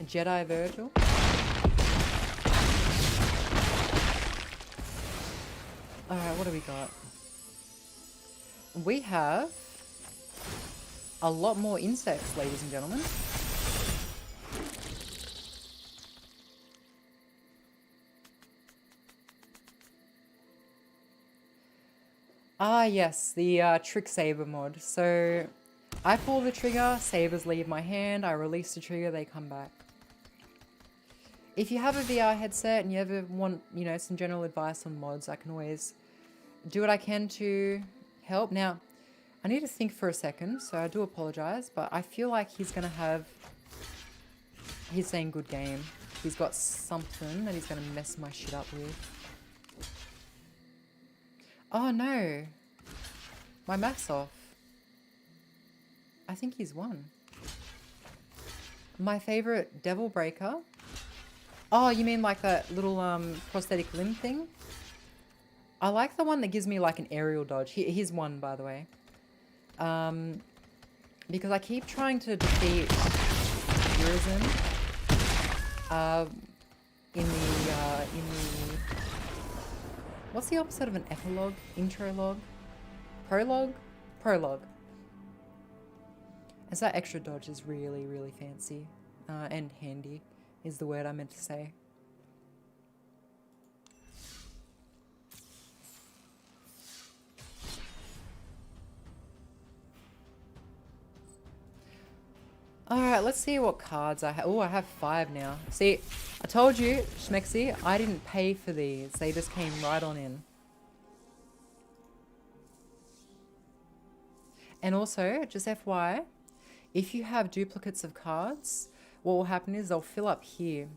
Jedi Virgil. Alright, what do we got? We have a lot more insects, ladies and gentlemen. Ah, yes, the Trick Saber mod. So, I pull the trigger, sabers leave my hand, I release the trigger, they come back. If you have a VR headset and you ever want, you know, some general advice on mods, I can always do what I can to help. Now, I need to think for a second, so I do apologize, but I feel like he's going to have... He's saying good game. He's got something that he's going to mess my shit up with. Oh no. My math's off. I think he's won. My favorite Devil Breaker. Oh, you mean like that little prosthetic limb thing? I like the one that gives me like an aerial dodge. Here's one, by the way. Because I keep trying to defeat Urizen in the what's the opposite of an epilogue? Intrologue? Prologue? Prologue. And so that extra dodge is really, really fancy. And handy is the word I meant to say. Alright, let's see what cards I have. Oh, I have 5 now. See, I told you, Schmexy, I didn't pay for these. They just came right on in. And also, just FYI, if you have duplicates of cards, what will happen is they'll fill up here,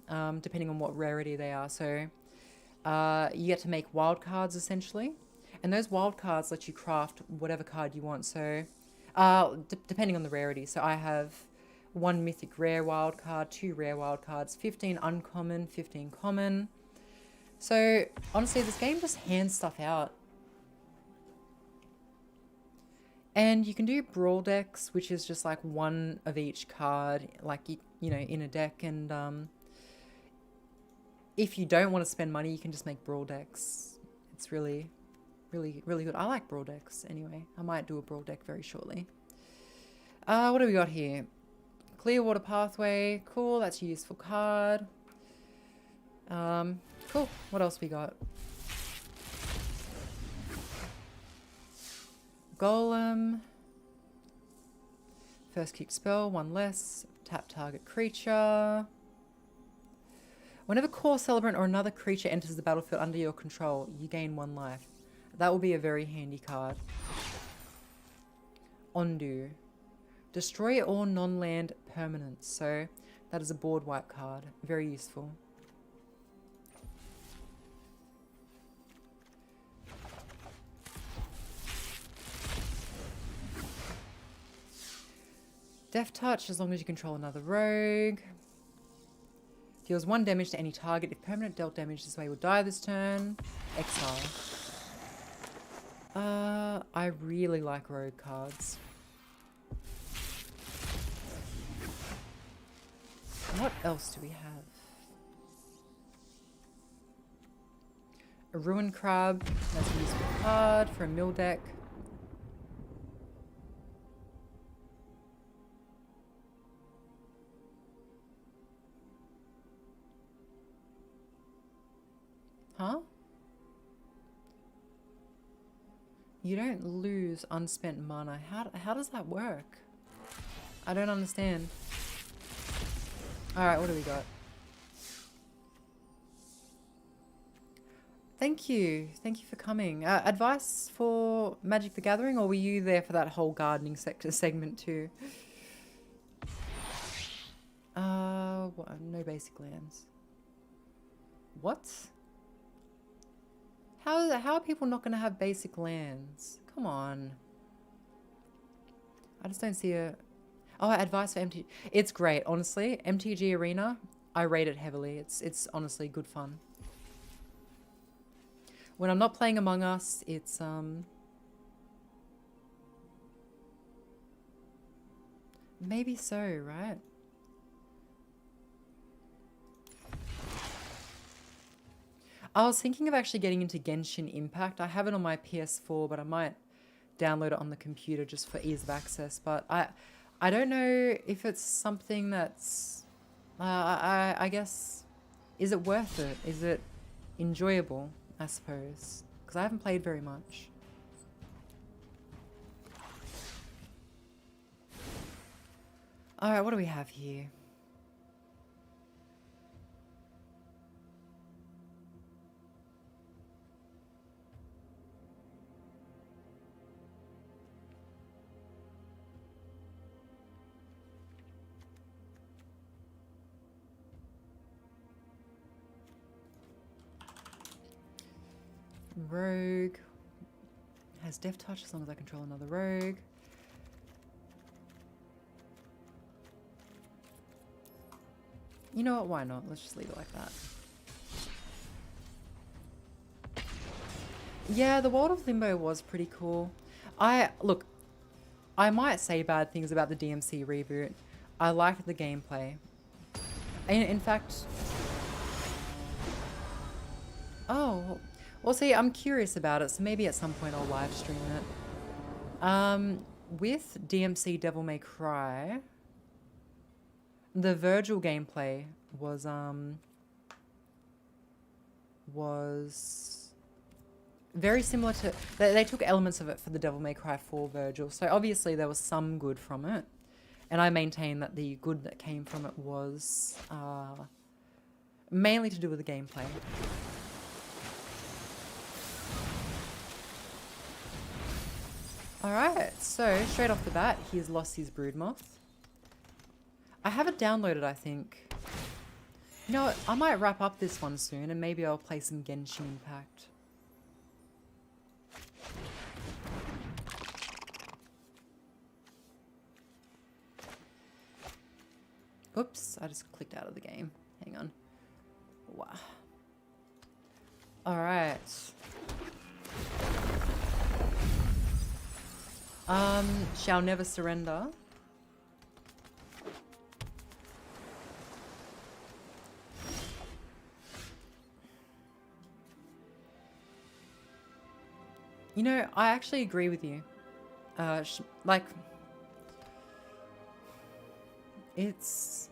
depending on what rarity they are. So you get to make wild cards, essentially. And those wild cards let you craft whatever card you want. So depending on the rarity. So I have 1 mythic rare wild card, 2 rare wild cards, 15 uncommon, 15 common. So honestly, this game just hands stuff out. And you can do brawl decks, which is just like one of each card, like, you know, in a deck. And if you don't want to spend money, you can just make brawl decks. It's really, really, really good. I like brawl decks anyway. I might do a brawl deck very shortly. What do we got here? Clearwater Pathway. Cool, that's a useful card. Cool. What else we got? Golem. First kick spell, 1 less. Tap target creature. Whenever Core Celebrant or another creature enters the battlefield under your control, you gain 1 life. That will be a very handy card. Ondu. Destroy all non-land permanents. So that is a board wipe card. Very useful. Death Touch, as long as you control another rogue. Deals 1 damage to any target. If permanent dealt damage this way, will die this turn. Exile. I really like rogue cards. What else do we have? A Ruin Crab. That's a useful card for a mill deck. Huh? You don't lose unspent mana. How does that work? I don't understand. Alright, what do we got? Thank you. Thank you for coming. Advice for Magic the Gathering, or were you there for that whole gardening sector segment too? What? No basic lands. What? How are people not going to have basic lands? Come on. I just don't see a... Oh, advice for MTG. It's great, honestly. MTG Arena, I rate it heavily. It's honestly good fun. When I'm not playing Among Us, it's maybe so, right? I was thinking of actually getting into Genshin Impact. I have it on my PS4, but I might download it on the computer just for ease of access. But I don't know if it's something that's... I guess... Is it worth it? Is it enjoyable, I suppose? Because I haven't played very much. Alright, what do we have here? Rogue has Death Touch as long as I control another rogue. You know what? Why not? Let's just leave it like that. Yeah, the World of Limbo was pretty cool. Look, I might say bad things about the DMC reboot. I liked the gameplay. In fact... Oh... Well, see, I'm curious about it, so maybe at some point I'll live stream it. With DMC Devil May Cry, the Virgil gameplay was very similar to... They took elements of it for the Devil May Cry 4 Virgil, so obviously there was some good from it. And I maintain that the good that came from it was mainly to do with the gameplay. Alright, so straight off the bat, he's lost his Broodmoth. I have it downloaded, I think. You know what, I might wrap up this one soon and maybe I'll play some Genshin Impact. Oops, I just clicked out of the game. Hang on. Wow. Alright. Shall never surrender. You know, I actually agree with you. Like, it's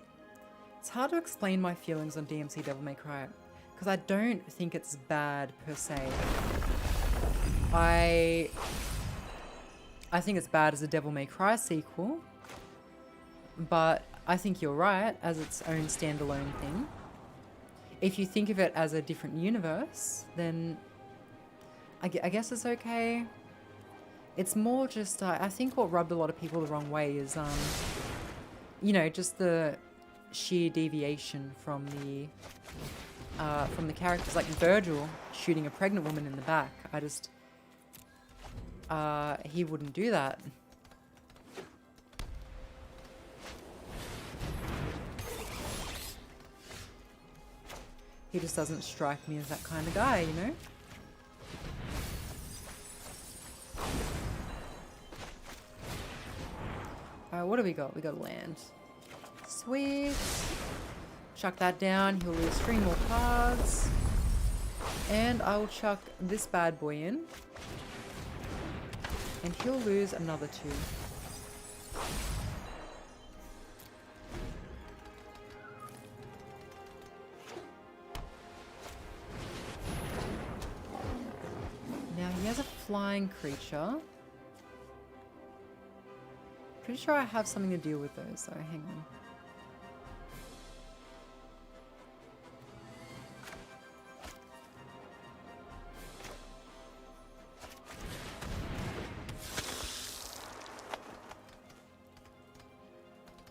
hard to explain my feelings on DMC Devil May Cry, because I don't think it's bad per se. I think it's bad as a Devil May Cry sequel, but I think you're right as its own standalone thing. If you think of it as a different universe, then I guess it's okay. It's more just, I think what rubbed a lot of people the wrong way is, you know, just the sheer deviation from the characters, like Virgil shooting a pregnant woman in the back. He wouldn't do that. He just doesn't strike me as that kind of guy, you know? Alright, what do we got? We got land. Sweet. Chuck that down. He'll lose 3 more cards. And I will chuck this bad boy in. And he'll lose another 2. Now he has a flying creature. Pretty sure I have something to deal with those, so hang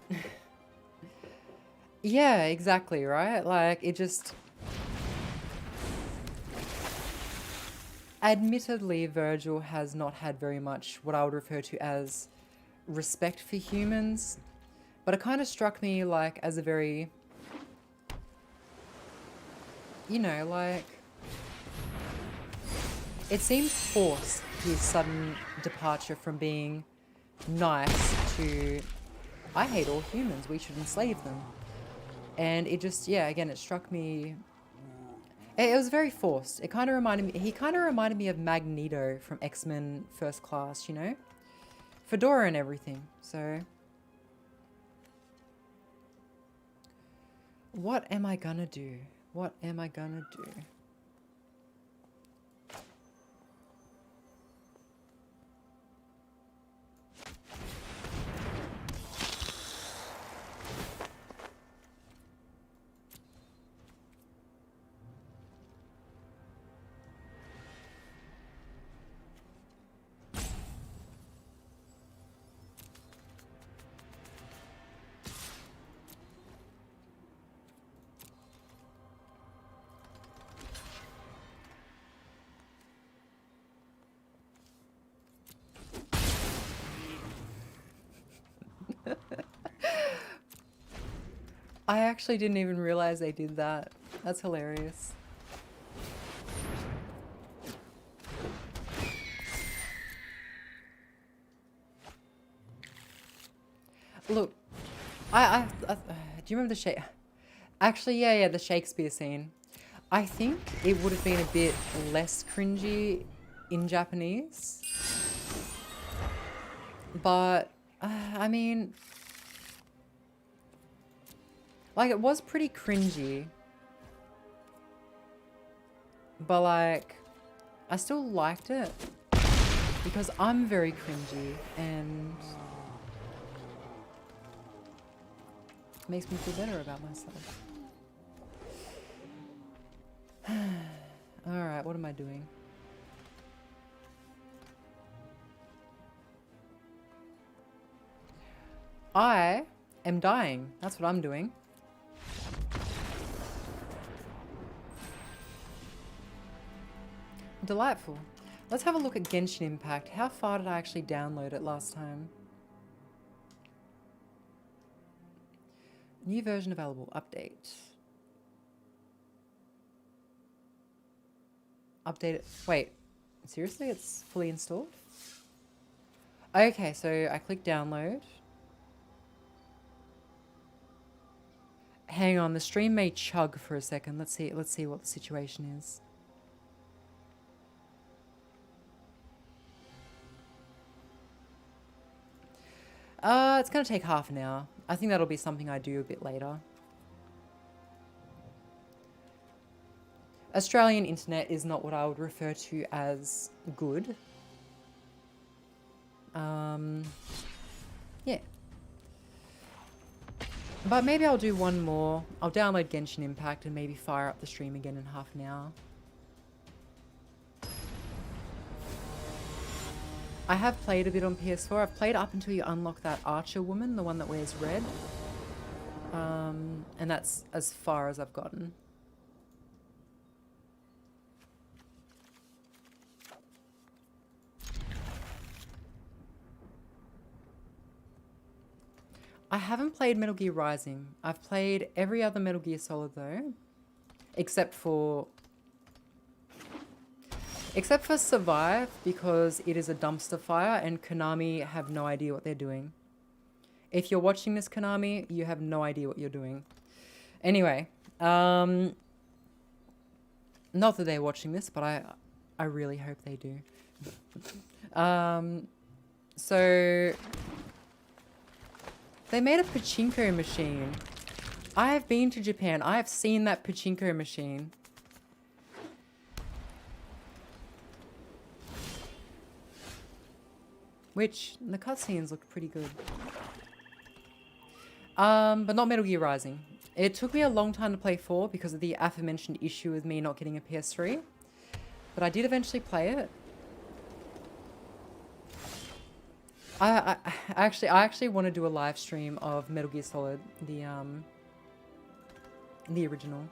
on. Yeah, exactly, right? Like, it just... Admittedly, Virgil has not had very much what I would refer to as respect for humans, but it kind of struck me like as a very, you know, like, it seemed forced, his sudden departure from being nice to, I hate all humans, we should enslave them. And it just, yeah, again, it struck me, it was very forced. It kind of reminded me, he kind of reminded me of Magneto from X-Men First Class, you know? Fedora and everything, so. What am I gonna do? What am I gonna do? I actually didn't even realize they did that. That's hilarious. Look, do you remember the Actually, yeah, the Shakespeare scene. I think it would have been a bit less cringy in Japanese. But, I mean, like, it was pretty cringy. But, like, I still liked it. Because I'm very cringy and it makes me feel better about myself. Alright, what am I doing? I am dying. That's what I'm doing. Delightful. Let's have a look at Genshin Impact. How far did I actually download it last time? New version available. Update. Update it. Wait. Seriously? It's fully installed? Okay, so I click download. Hang on, the stream may chug for a second. Let's see what the situation is. It's gonna take half an hour. I think that'll be something I do a bit later. Australian internet is not what I would refer to as good. Yeah. But maybe I'll do one more. I'll download Genshin Impact and maybe fire up the stream again in half an hour. I have played a bit on PS4. I've played up until you unlock that archer woman, the one that wears red. And that's as far as I've gotten. I haven't played Metal Gear Rising. I've played every other Metal Gear Solid though. Except for Survive, because it is a dumpster fire and Konami have no idea what they're doing. If you're watching this, Konami, you have no idea what you're doing. Anyway, not that they're watching this, but I really hope they do. So they made a pachinko machine. I have been to Japan. I have seen that pachinko machine. Which, the cutscenes look pretty good. But not Metal Gear Rising. It took me a long time to play 4 because of the aforementioned issue with me not getting a PS3. But I did eventually play it. I actually want to do a live stream of Metal Gear Solid, the original.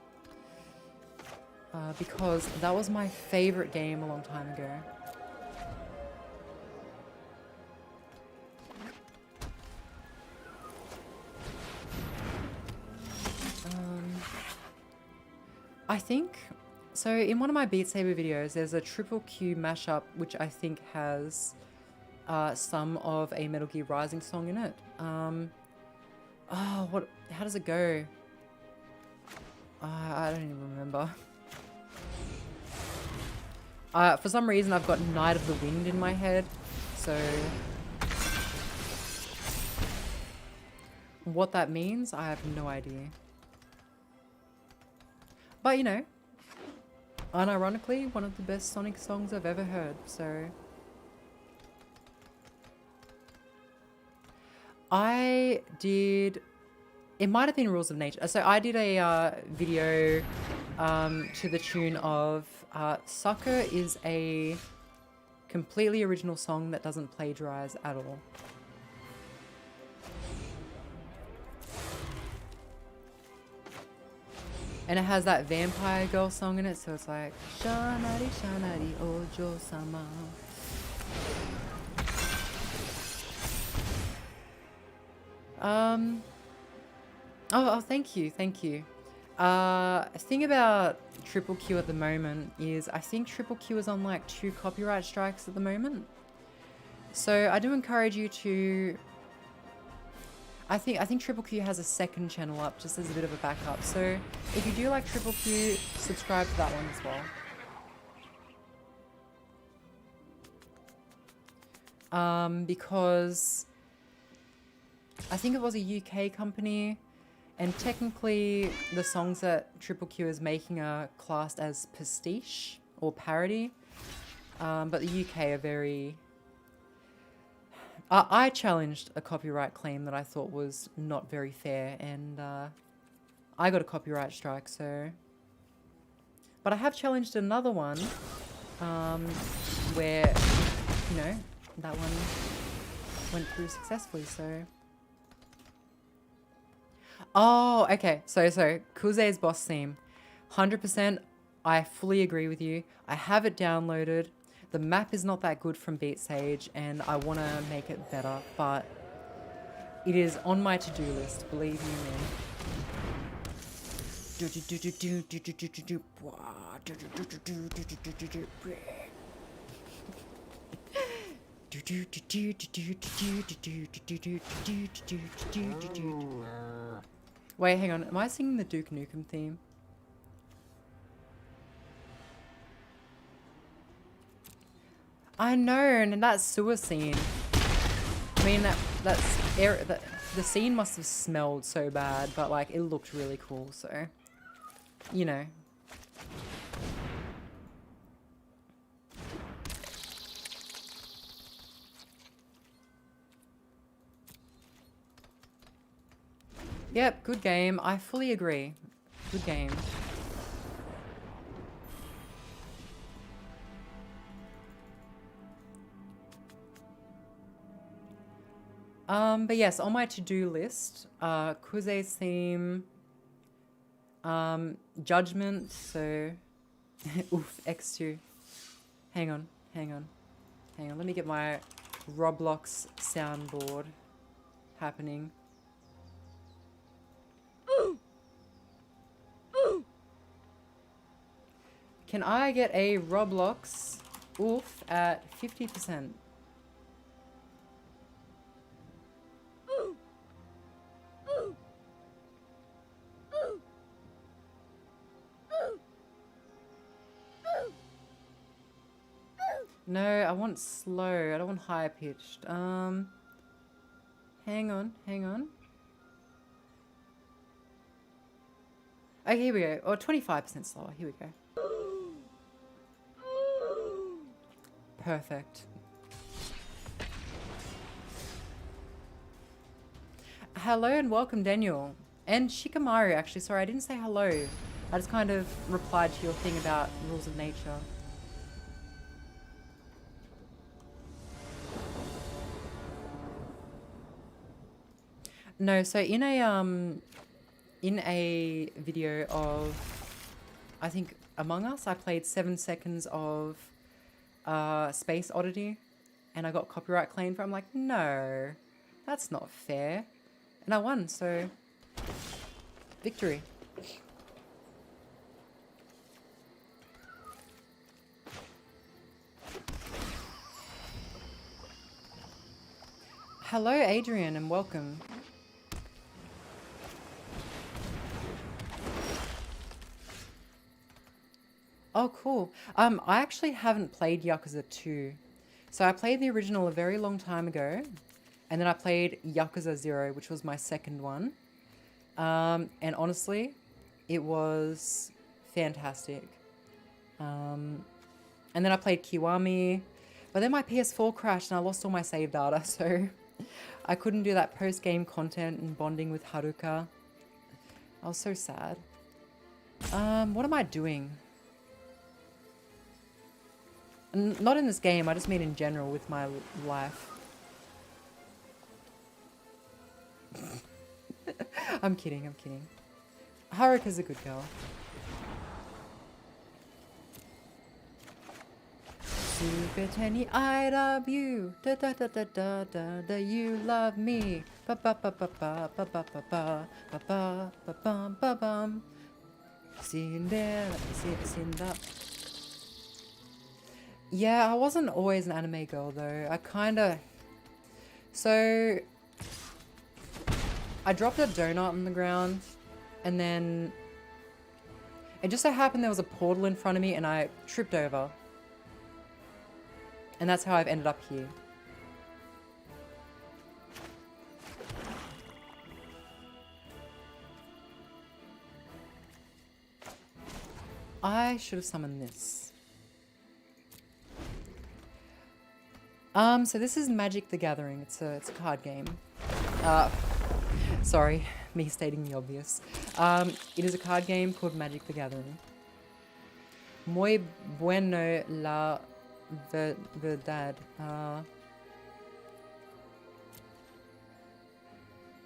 Because that was my favorite game a long time ago. I think, so in one of my Beat Saber videos, there's a Triple Q mashup, which I think has some of a Metal Gear Rising song in it. How does it go? I don't even remember. For some reason, I've got Night of the Wind in my head, so what that means, I have no idea. But, you know, unironically, one of the best Sonic songs I've ever heard, so... I did... It might have been Rules of Nature. So I did a video to the tune of Sucker is a completely original song that doesn't plagiarize at all. And it has that vampire girl song in it, so it's like Shanari Shanari Ojo Sama. Oh, thank you. Thing about Triple Q at the moment is I think Triple Q is on like 2 copyright strikes at the moment. So I do encourage you to... I think Triple Q has a second channel up just as a bit of a backup. So if you do like Triple Q, subscribe to that one as well. Because I think it was a UK company, and technically the songs that Triple Q is making are classed as pastiche or parody. But the UK are very... I challenged a copyright claim that I thought was not very fair, and I got a copyright strike, so... But I have challenged another one where, you know, that one went through successfully, so... Oh, okay. So Kuze's boss theme. 100%, I fully agree with you. I have it downloaded. The map is not that good from Beat Sage, and I want to make it better, but it is on my to-do list, believe you me. Wait, hang on. Am I singing the Duke Nukem theme? I know, and that sewer scene. I mean, the scene must have smelled so bad, but like it looked really cool. So, you know. Yep, good game. I fully agree. Good game. But yes, on my to-do list, Kuze's theme, Judgment, so, oof, X2. Hang on. Let me get my Roblox soundboard happening. Can I get a Roblox oof at 50%? No, I want slow. I don't want high pitched. Hang on. Okay, here we go. Or 25% slower. Here we go. Perfect. Hello and welcome, Daniel. And Shikamaru, actually. Sorry, I didn't say hello. I just kind of replied to your thing about rules of nature. No, so in a video of, I think, Among Us, I played 7 seconds of Space Oddity, and I got copyright claimed for it. I'm like, no, that's not fair. And I won, so victory. Hello, Adrian, and welcome. Oh, cool. I actually haven't played Yakuza 2. So I played the original a very long time ago, and then I played Yakuza 0, which was my second one. And honestly, it was fantastic. And then I played Kiwami, but then my PS4 crashed and I lost all my save data, so I couldn't do that post-game content and bonding with Haruka. I was so sad. What am I doing? Not in this game, I just mean in general with my life. I'm kidding, I'm kidding. Haruka's a good girl. Super Tenny, I love you. Da da da da da da da. You love me. Ba ba ba ba ba ba ba ba ba ba ba ba bum ba bum. Seen there, let me see it. Seen that. Yeah, I wasn't always an anime girl though. I kinda. So I dropped a donut on the ground, and then it just so happened there was a portal in front of me, and I tripped over. And that's how I've ended up here. I should have summoned this. So this is Magic the Gathering. It's a card game. Sorry, me stating the obvious. It is a card game called Magic the Gathering. Muy bueno la verdad.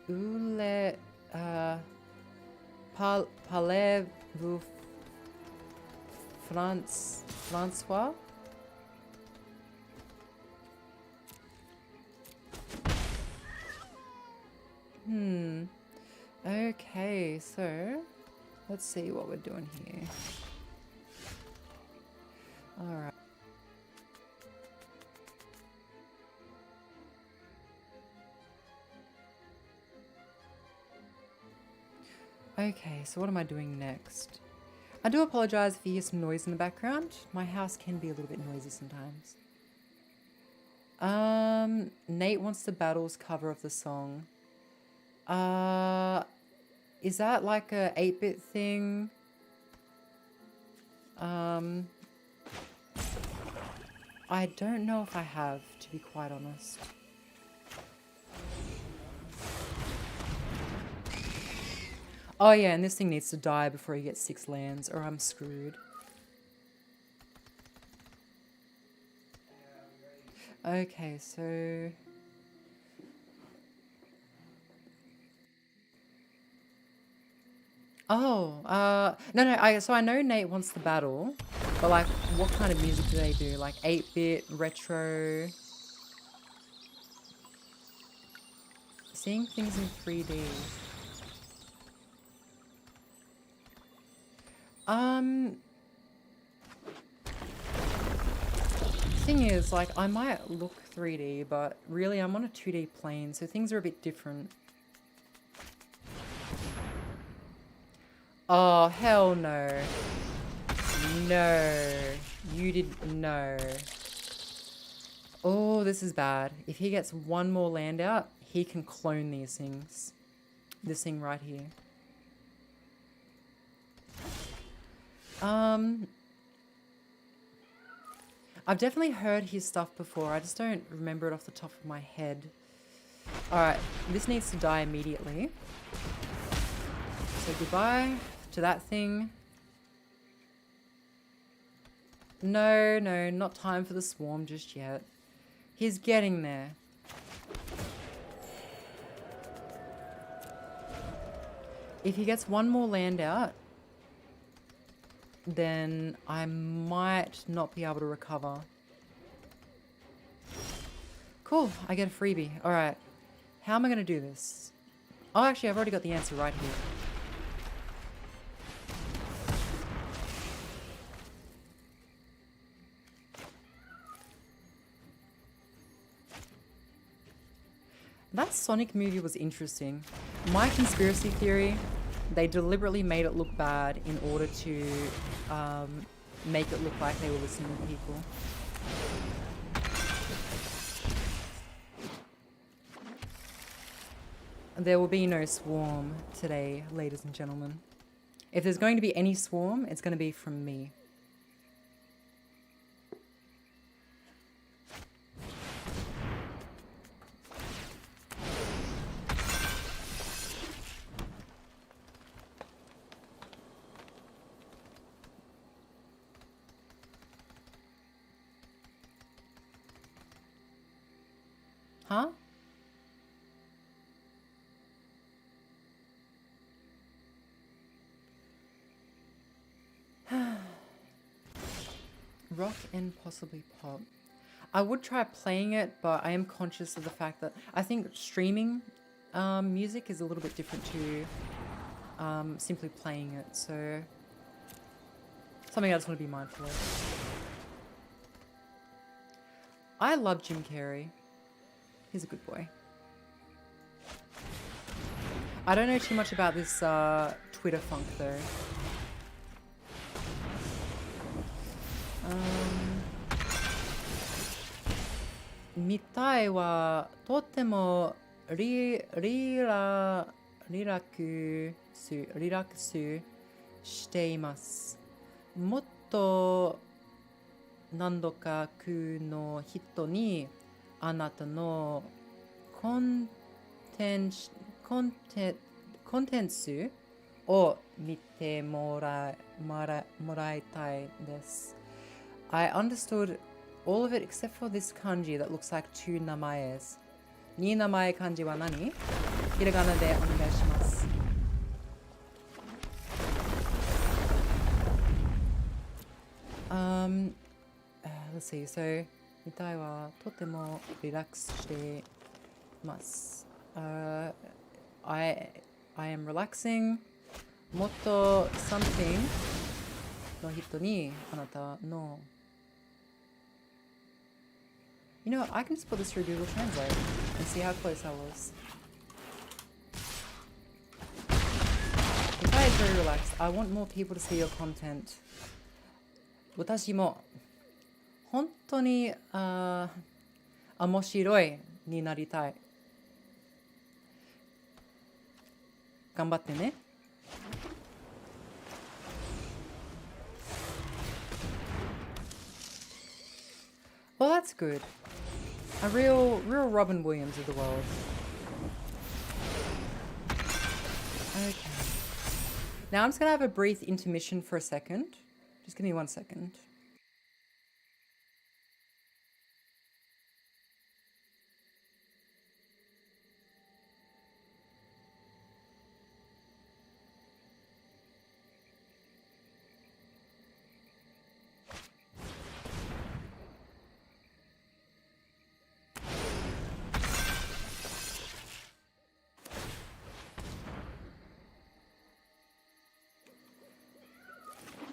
Ule parlez-vous François? Okay, so let's see what we're doing here. Alright. Okay, so what am I doing next? I do apologize if you hear some noise in the background. My house can be a little bit noisy sometimes. Nate Wants to Battle's cover of the song. Is that like a 8-bit thing? I don't know if I have, to be quite honest. Oh yeah, and this thing needs to die before he gets 6 lands, or I'm screwed. Okay, so... Oh, no, so I know Nate Wants to Battle, but like, what kind of music do they do? Like 8-bit, retro? Seeing things in 3D. Thing is, like, I might look 3D, but really I'm on a 2D plane, so things are a bit different. Oh, hell no. No. You didn't know. Oh, this is bad. If he gets one more land out, he can clone these things. This thing right here. I've definitely heard his stuff before. I just don't remember it off the top of my head. Alright, this needs to die immediately. So goodbye to that thing. No, no, not time for the swarm just yet. He's getting there. If he gets one more land out, then I might not be able to recover. Cool, I get a freebie. Alright, how am I going to do this? Oh, actually, I've already got the answer right here. That Sonic movie was interesting. My conspiracy theory, they deliberately made it look bad in order to make it look like they were listening to people. There will be no swarm today, ladies and gentlemen. If there's going to be any swarm, it's going to be from me. Huh? Rock and possibly pop. I would try playing it, but I am conscious of the fact that I think streaming music is a little bit different to simply playing it. So something I just want to be mindful of. I love Jim Carrey. He's a good boy. I don't know too much about this Twitter funk though. 見たいはとってもリラクスしています。もっと何度かの人にあなたのコンテンツを見てもらいたいです。I understood all of it except for this kanji that looks like two namaes. Ni namae kanji wa nani? Hiragana de onegai shimasu. Let's see. So, mitai wa totemo relax shite masu. I am relaxing. Motto something no hito ni anata no. You know what, I can just put this through Google Translate and see how close I was. If I is very relaxed, I want more people to see your content. 私も本当に面白いになりたい。頑張ってね。Well, that's good. A real Robin Williams of the world. Okay. Now I'm just going to have a brief intermission for a second. Just give me 1 second.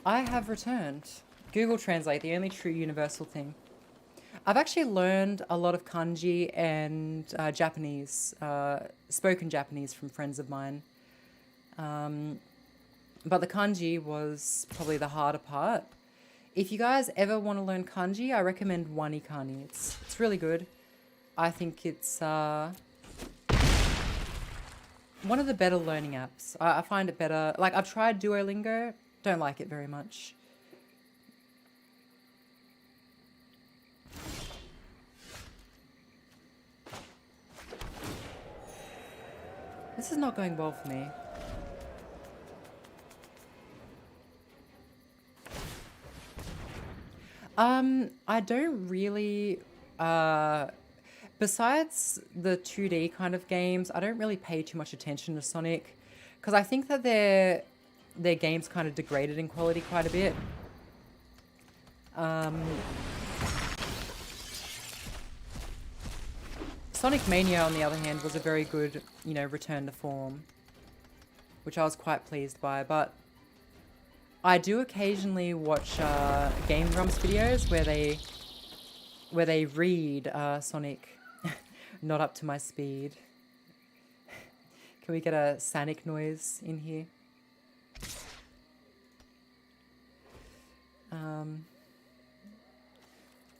I have returned. Google Translate, the only true universal thing. I've actually learned a lot of kanji and Japanese, spoken Japanese from friends of mine. But the kanji was probably the harder part. If you guys ever want to learn kanji, I recommend Wanikani. It's really good. I think it's one of the better learning apps. I find it better. Like, I've tried Duolingo. Don't like it very much. This is not going well for me. I don't really, besides the 2D kind of games, I don't really pay too much attention to Sonic, because I think that their games kind of degraded in quality quite a bit. Sonic Mania, on the other hand, was a very good, you know, return to form, which I was quite pleased by, but I do occasionally watch Game Grumps videos where they read Sonic not up to my speed. Can we get a Sonic noise in here?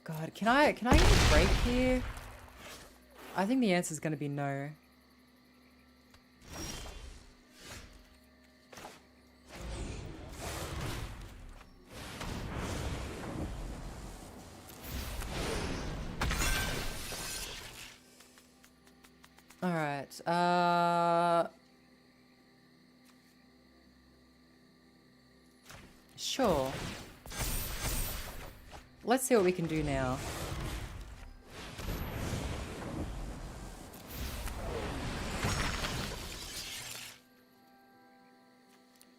God, can I get a break here? I think the answer is going to be no. All right. Sure. Let's see what we can do now.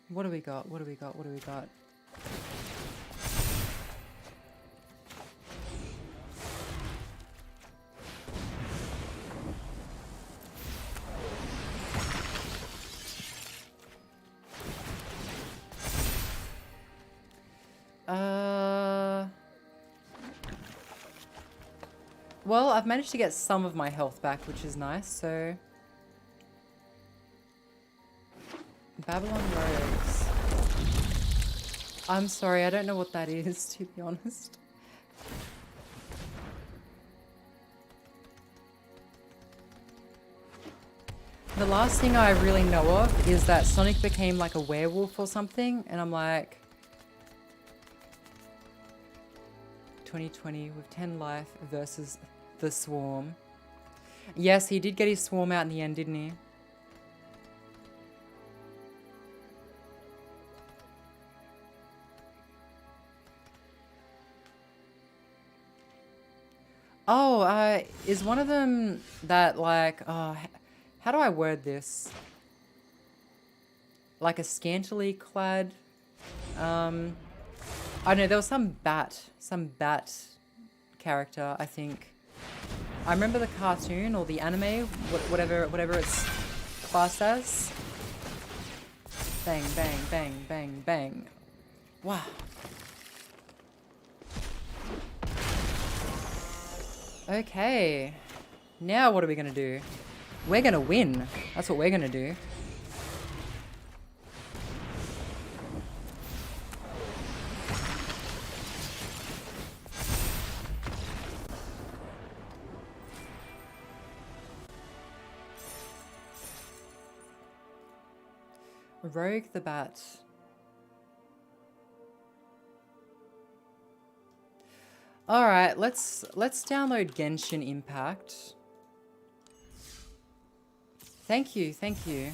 What do we got? What do we got? What do we got? Well, I've managed to get some of my health back, which is nice, so... Babylon Rose. I'm sorry, I don't know what that is, to be honest. The last thing I really know of is that Sonic became like a werewolf or something, and I'm like... 2020 with 10 life versus the swarm. Yes, he did get his swarm out in the end, didn't he? Oh, is one of them that like, how do I word this? Like a scantily clad, I don't know, there was some bat character, I think. I remember the cartoon or the anime, whatever it's classed as. Bang, bang, bang, bang, bang. Wow. Okay. Now what are we gonna do? We're gonna win. That's what we're gonna do. Rogue the Bat. Alright, let's download Genshin Impact. Thank you, thank you.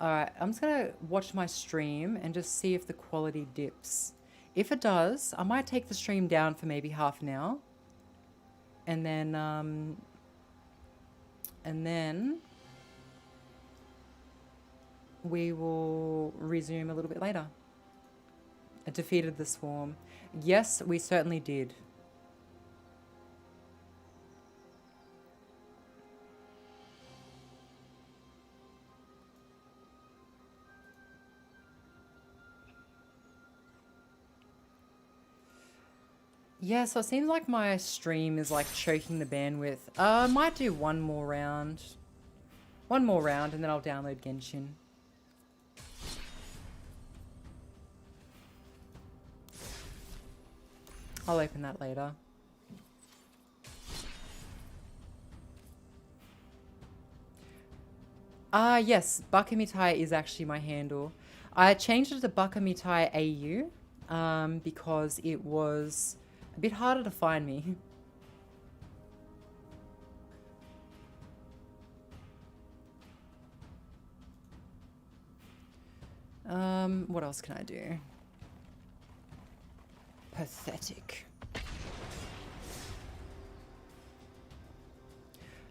Alright, I'm just gonna watch my stream and just see if the quality dips. If it does, I might take the stream down for maybe half an hour. And then we will resume a little bit later. I defeated the swarm. Yes, we certainly did. Yeah, so it seems like my stream is like choking the bandwidth. I might do one more round. One more round and then I'll download Genshin. I'll open that later. Yes, Bakamitai is actually my handle. I changed it to Bakamitai AU because it was a bit harder to find me. What else can I do? Pathetic.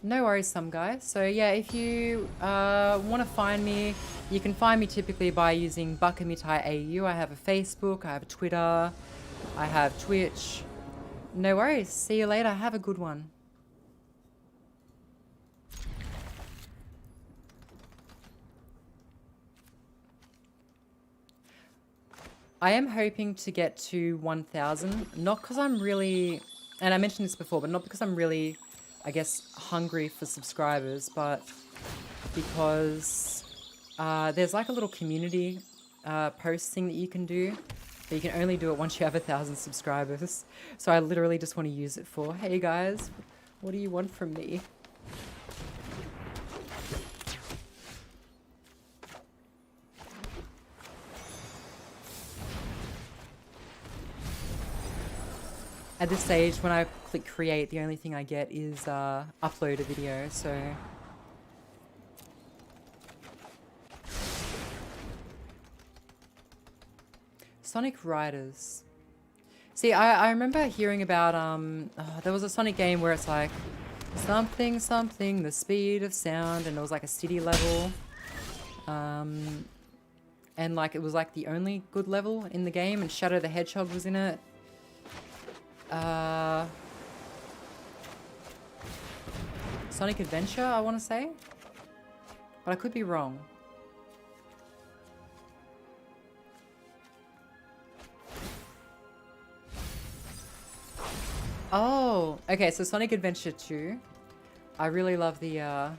No worries, some guy. So yeah, if you want to find me, you can find me typically by using Bakamitai AU. I have a Facebook, I have a Twitter, I have Twitch. No worries. See you later. Have a good one. I am hoping to get to 1,000, not because I'm really, and I mentioned this before, but not because I'm really, I guess, hungry for subscribers, but because there's like a little community posting that you can do, but you can only do it once you have 1,000 subscribers. So I literally just want to use it for, hey guys, what do you want from me? At this stage, when I click create, the only thing I get is upload a video, so... Sonic Riders. See, I remember hearing about, there was a Sonic game where it's like, something, something, the speed of sound, and it was like a city level. And like, it was like the only good level in the game, and Shadow the Hedgehog was in it. Sonic Adventure, I want to say. But I could be wrong. Oh, okay, so Sonic Adventure 2. I really love the,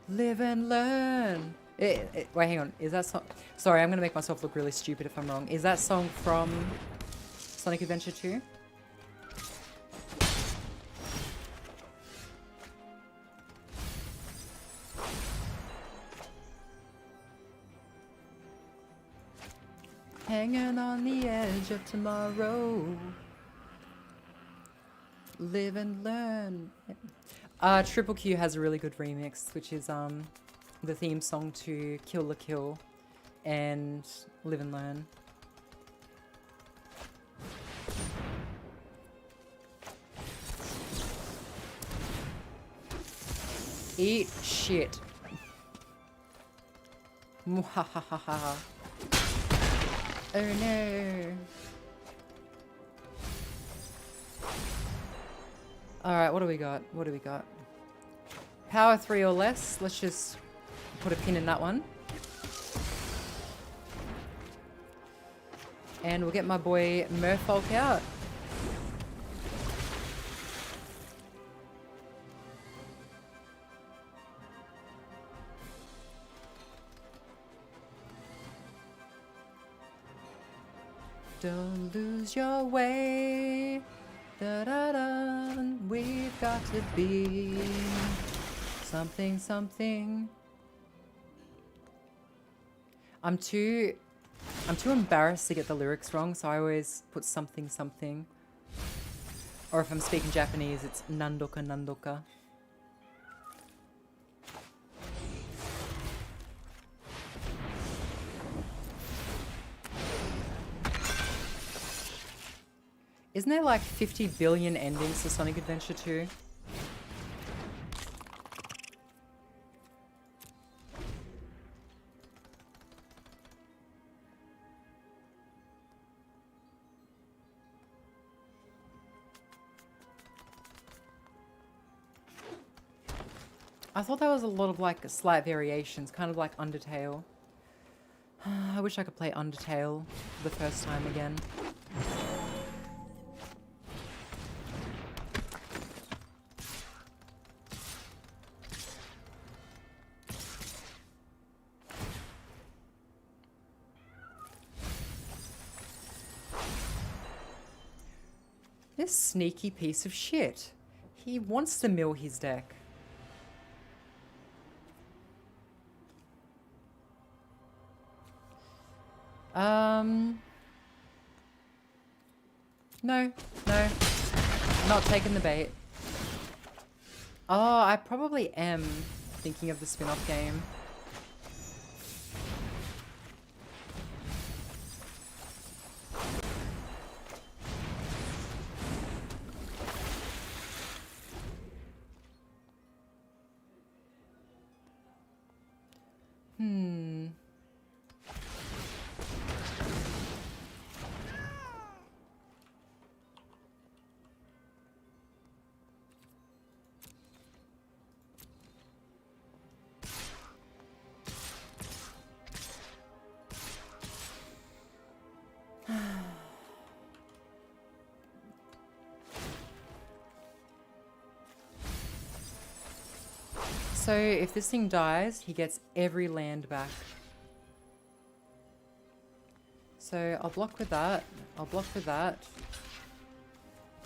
live and learn. Wait, hang on. Is that song? Sorry, I'm going to make myself look really stupid if I'm wrong. Is that song from Sonic Adventure 2? Hanging on the edge of tomorrow. Live and learn. Triple Q has a really good remix, which is the theme song to Kill la Kill and Live and Learn. Eat shit. Mwahahaha. Oh no. Alright, what do we got? What do we got? Power 3 or less. Let's just put a pin in that one. And we'll get my boy Merfolk out. Don't lose your way. Da da da. We've got to be something, something. I'm too embarrassed to get the lyrics wrong, so I always put something, something. Or if I'm speaking Japanese, it's nandoka, nandoka. Isn't there like 50 billion endings to Sonic Adventure 2? I thought there was a lot of like slight variations, kind of like Undertale. I wish I could play Undertale for the first time again. This sneaky piece of shit. He wants to mill his deck. No. Not taking the bait. Oh, I probably am thinking of the spin-off game. So if this thing dies, he gets every land back. So I'll block with that. I'll block with that.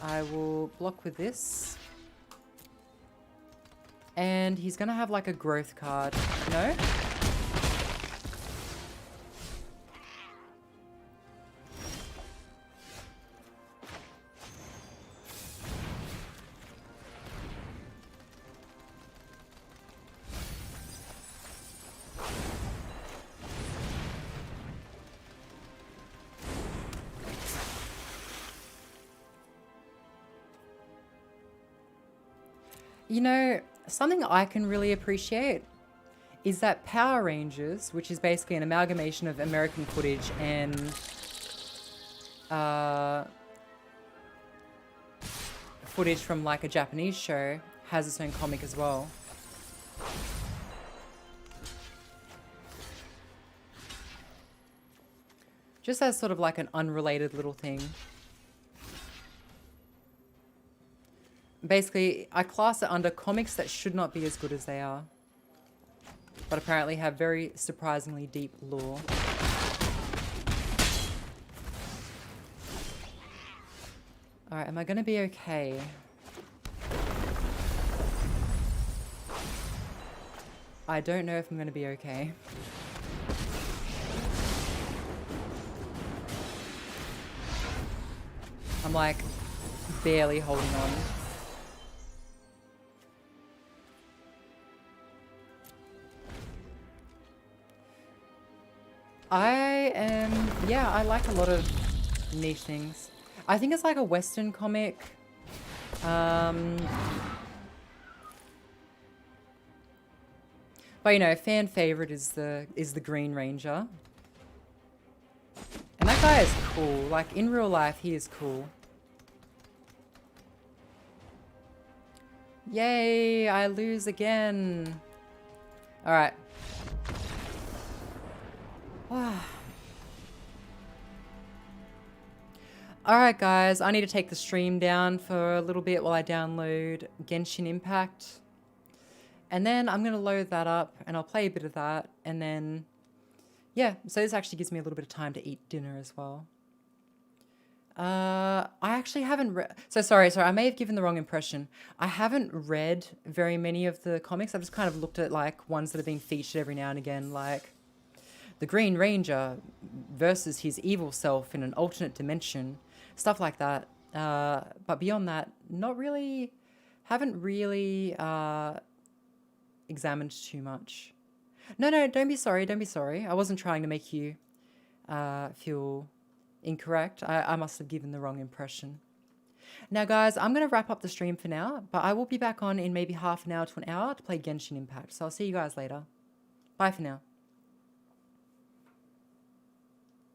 I will block with this. And he's going to have like a growth card. No? You know, something I can really appreciate is that Power Rangers, which is basically an amalgamation of American footage and footage from like a Japanese show, has its own comic as well. Just as sort of like an unrelated little thing. Basically, I class it under comics that should not be as good as they are, but apparently have very surprisingly deep lore. Alright, am I gonna be okay? I don't know if I'm gonna be okay. I'm like barely holding on. I like a lot of niche things. I think it's like a Western comic. But you know, fan favorite is the Green Ranger. And that guy is cool. Like in real life, he is cool. Yay, I lose again. All right. Alright guys, I need to take the stream down for a little bit while I download Genshin Impact. And then I'm going to load that up and I'll play a bit of that. And then, yeah, so this actually gives me a little bit of time to eat dinner as well. I actually haven't read... So sorry, I may have given the wrong impression. I haven't read very many of the comics. I've just kind of looked at like ones that have been featured every now and again, like the Green Ranger versus his evil self in an alternate dimension. Stuff like that. But beyond that, haven't really examined too much. No, don't be sorry. I wasn't trying to make you feel incorrect. I must have given the wrong impression. Now, guys, I'm going to wrap up the stream for now, but I will be back on in maybe half an hour to an hour to play Genshin Impact. So I'll see you guys later. Bye for now.